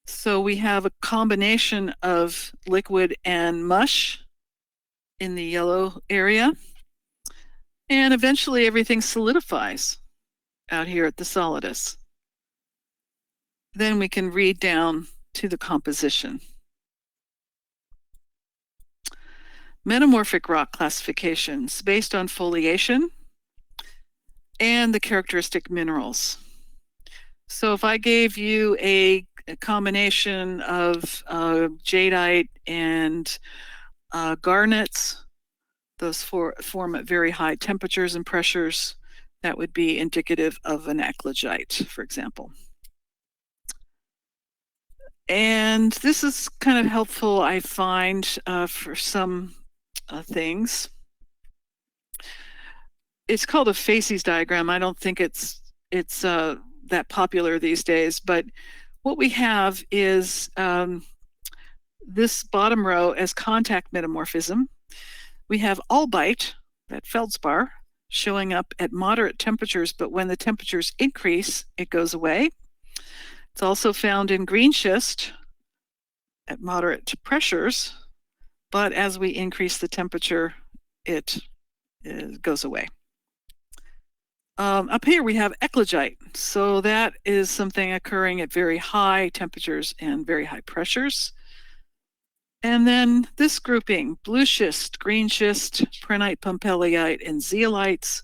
So we have a combination of liquid and mush in the yellow area. And eventually everything solidifies out here at the solidus. Then we can read down to the composition. Metamorphic rock classifications based on foliation and the characteristic minerals. So if I gave you a combination of jadeite and garnets, those form at very high temperatures and pressures, that would be indicative of an eclogite, for example. And this is kind of helpful, I find, for some things. It's called a facies diagram. I don't think it's that popular these days, but what we have is this bottom row as contact metamorphism. We have albite, that feldspar, showing up at moderate temperatures, but when the temperatures increase, it goes away. It's also found in green schist at moderate pressures, but as we increase the temperature, it goes away. Up here we have eclogite. So that is something occurring at very high temperatures and very high pressures. And then this grouping, blue schist, green schist, prehnite, pumpellyite, and zeolites.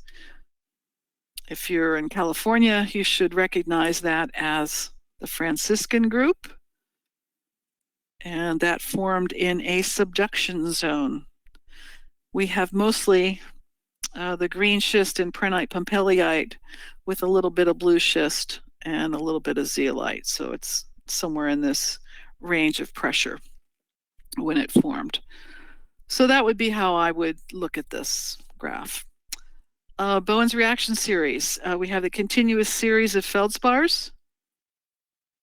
If you're in California, you should recognize that as the Franciscan group. And that formed in a subduction zone. we have mostly the green schist and prehnite pumpellyite with a little bit of blue schist and a little bit of zeolite. So it's somewhere in this range of pressure when it formed. So that would be how I would look at this graph. Bowen's reaction series. We have the continuous series of feldspars.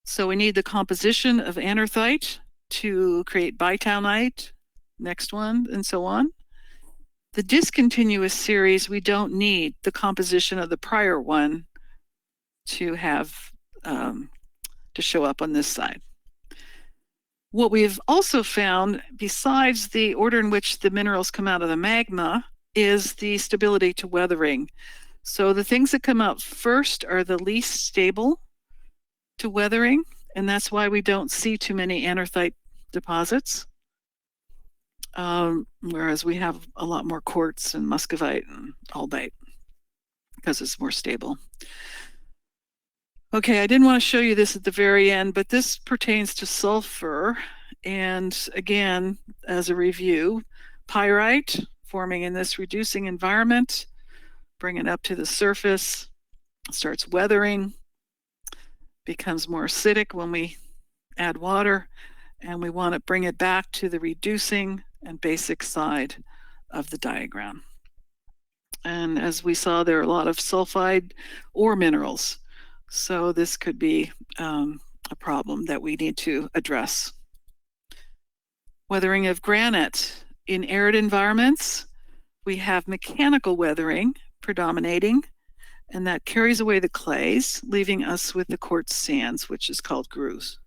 So we need the composition of anorthite to create bitownite, next one, and so on. The discontinuous series, we don't need the composition of the prior one to have to show up on this side. What we've also found, besides the order in which the minerals come out of the magma, is the stability to weathering. So the things that come out first are the least stable to weathering, and that's why we don't see too many anorthite deposits. Whereas we have a lot more quartz and muscovite and albite because it's more stable. Okay, I didn't want to show you this at the very end, but this pertains to sulfur. And again, as a review, pyrite forming in this reducing environment, bring it up to the surface, starts weathering, becomes more acidic when we add water, and we want to bring it back to the reducing and basic side of the diagram. And as we saw, there are a lot of sulfide ore minerals. So this could be a problem that we need to address. Weathering of granite. In arid environments, we have mechanical weathering predominating, and that carries away the clays, leaving us with the quartz sands, which is called grooves.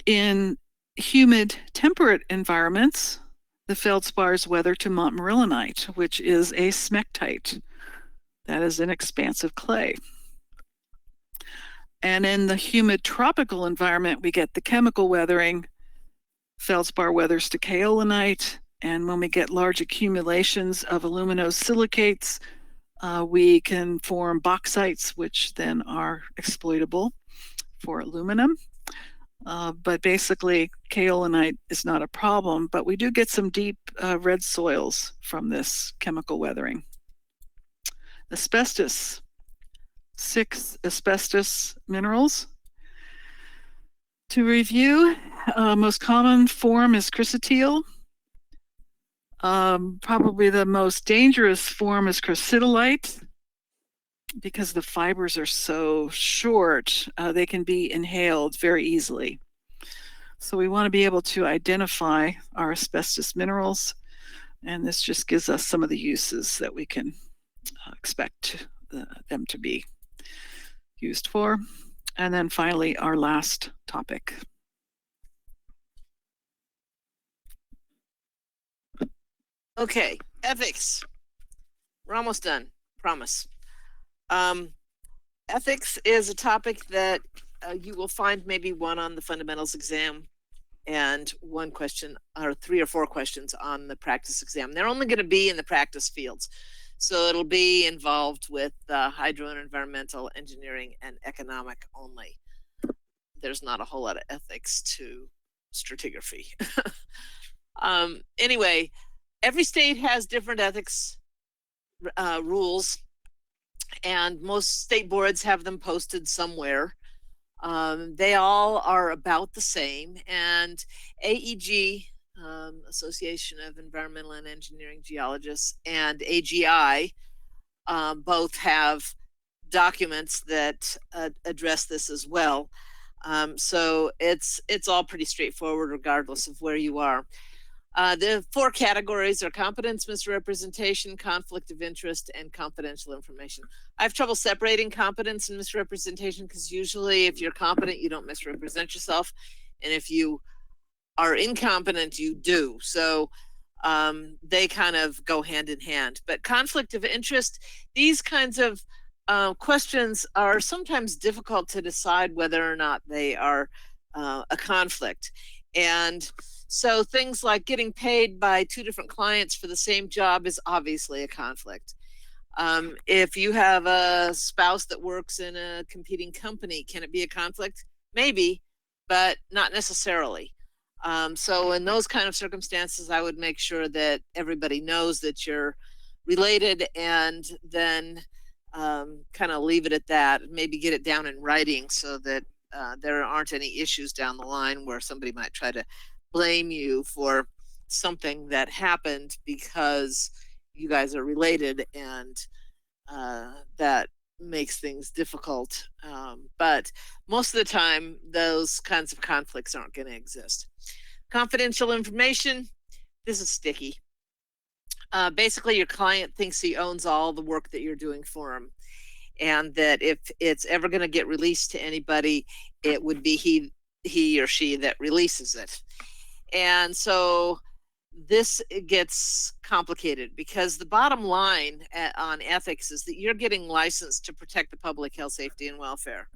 In humid, temperate environments, the feldspars weather to montmorillonite, which is a smectite. That is an expansive clay. And in the humid tropical environment, we get the chemical weathering. Feldspar weathers to kaolinite. And when we get large accumulations of aluminosilicates, we can form bauxites, which then are exploitable for aluminum. But basically, kaolinite is not a problem, but we do get some deep red soils from this chemical weathering. Asbestos, 6 asbestos minerals. To review, most common form is chrysotile. Probably the most dangerous form is chrysotillite because the fibers are so short, they can be inhaled very easily. So we want to be able to identify our asbestos minerals, and this just gives us some of the uses that we can expect them to be used for. And then finally, our last topic. Okay, ethics. We're almost done, promise. Ethics is a topic that you will find maybe one on the fundamentals exam and one question or 3 or 4 questions on the practice exam. They're only going to be in the practice fields. So it'll be involved with hydro and environmental engineering and economic only. There's not a whole lot of ethics to stratigraphy. Anyway, every state has different ethics rules, and most state boards have them posted somewhere. They all are about the same, and AEG, Association of Environmental and Engineering Geologists, and AGI both have documents that address this as well. So it's all pretty straightforward regardless of where you are. The 4 categories are competence, misrepresentation, conflict of interest, and confidential information. I have trouble separating competence and misrepresentation because usually if you're competent, you don't misrepresent yourself. And if you are incompetent, you do. So they kind of go hand in hand. But conflict of interest, these kinds of questions are sometimes difficult to decide whether or not they are a conflict. And so things like getting paid by 2 different clients for the same job is obviously a conflict. If you have a spouse that works in a competing company, can it be a conflict? Maybe, but not necessarily. So in those kind of circumstances, I would make sure that everybody knows that you're related, and then kind of leave it at that. Maybe get it down in writing so that there aren't any issues down the line where somebody might try to blame you for something that happened because you guys are related, and that makes things difficult. But most of the time, those kinds of conflicts aren't going to exist. Confidential information, this is sticky. Basically, your client thinks he owns all the work that you're doing for him, and that if it's ever going to get released to anybody, it would be he or she that releases it. And so this gets complicated because the bottom line on ethics is that you're getting licensed to protect the public health, safety, and welfare,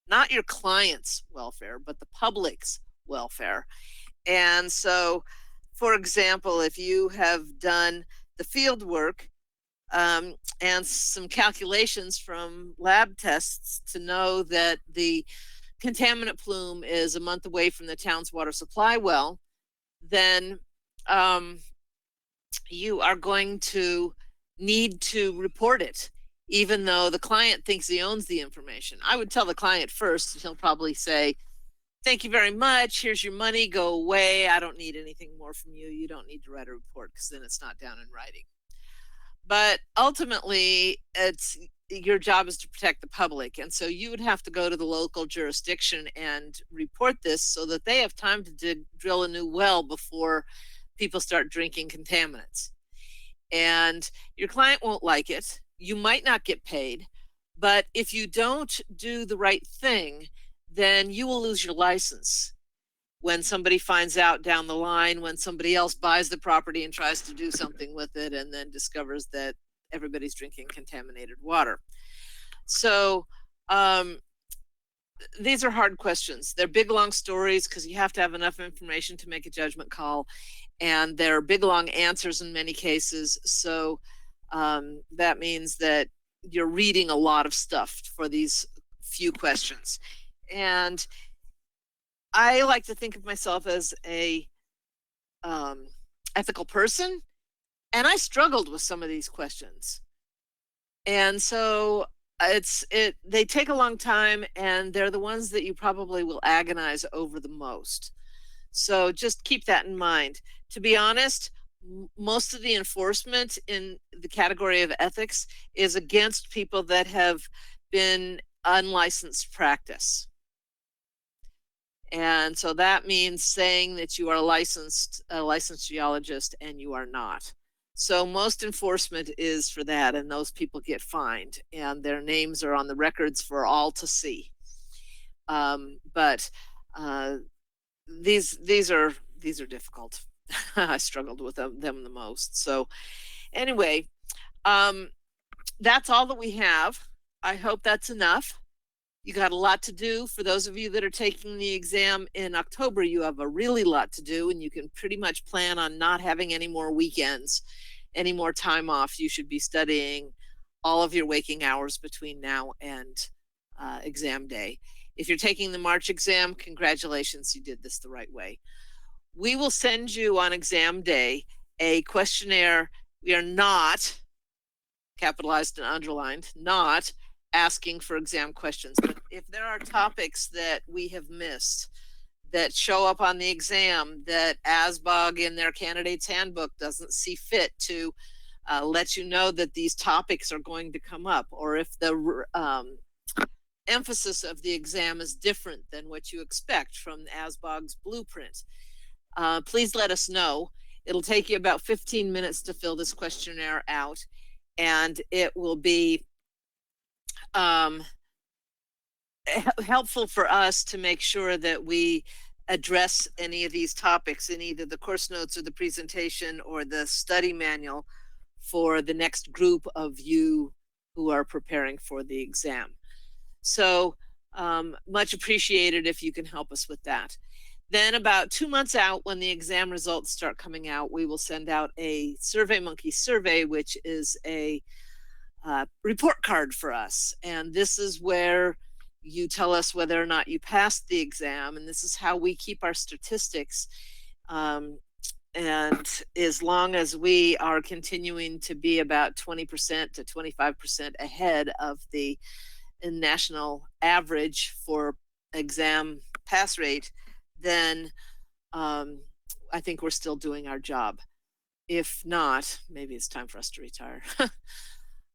not your client's welfare, but the public's welfare. And so, for example, if you have done the field work and some calculations from lab tests to know that the contaminant plume is a month away from the town's water supply well, then you are going to need to report it, even though the client thinks he owns the information. I would tell the client first. He'll probably say, thank you very much. Here's your money. Go away. I don't need anything more from you. You don't need to write a report, because then it's not down in writing. But ultimately, your job is to protect the public. And so you would have to go to the local jurisdiction and report this so that they have time to drill a new well before people start drinking contaminants. And your client won't like it. You might not get paid. But if you don't do the right thing, then you will lose your license when somebody finds out down the line, when somebody else buys the property and tries to do something with it and then discovers that everybody's drinking contaminated water. So these are hard questions. They're big, long stories because you have to have enough information to make a judgment call. And there are big, long answers in many cases. So that means that you're reading a lot of stuff for these few questions. And I like to think of myself as a ethical person, and I struggled with some of these questions. And so they take a long time, and they're the ones that you probably will agonize over the most. So just keep that in mind. To be honest, most of the enforcement in the category of ethics is against people that have been unlicensed practice. And so that means saying that you are a licensed geologist and you are not. So most enforcement is for that, and those people get fined, and their names are on the records for all to see. But these are difficult. I struggled with them the most. So anyway, that's all that we have. I hope that's enough. You got a lot to do. For those of you that are taking the exam in October, you have a really lot to do, and you can pretty much plan on not having any more weekends, any more time off. You should be studying all of your waking hours between now and exam day. If you're taking the March exam, congratulations, you did this the right way. We will send you on exam day a questionnaire. We are not, capitalized and underlined, not asking for exam questions. But if there are topics that we have missed that show up on the exam that ASBOG in their candidate's handbook doesn't see fit to let you know that these topics are going to come up, or if the emphasis of the exam is different than what you expect from ASBOG's blueprint, please let us know. It'll take you about 15 minutes to fill this questionnaire out, and it will be helpful for us to make sure that we address any of these topics in either the course notes or the presentation or the study manual for the next group of you who are preparing for the exam. So much appreciated if you can help us with that. Then about 2 months out, when the exam results start coming out, we will send out a SurveyMonkey survey, which is a report card for us. And this is where you tell us whether or not you passed the exam. And this is how we keep our statistics. And as long as we are continuing to be about 20% to 25% ahead of the national average for exam pass rate, then I think we're still doing our job. If not, maybe it's time for us to retire.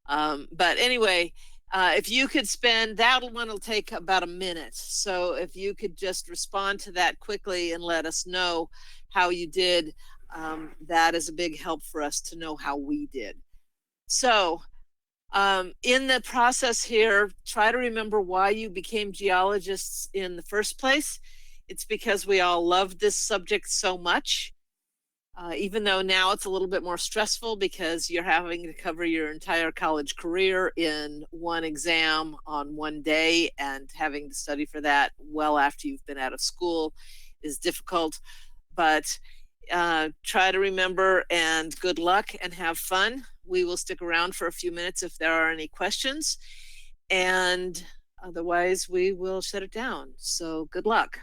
But anyway, if you could spend, that one will take about a minute. So if you could just respond to that quickly and let us know how you did, that is a big help for us to know how we did. So in the process here, try to remember why you became geologists in the first place. It's because we all love this subject so much. Even though now it's a little bit more stressful because you're having to cover your entire college career in one exam on one day, and having to study for that well after you've been out of school is difficult. But try to remember, and good luck and have fun. We will stick around for a few minutes if there are any questions, and otherwise we will shut it down. So good luck.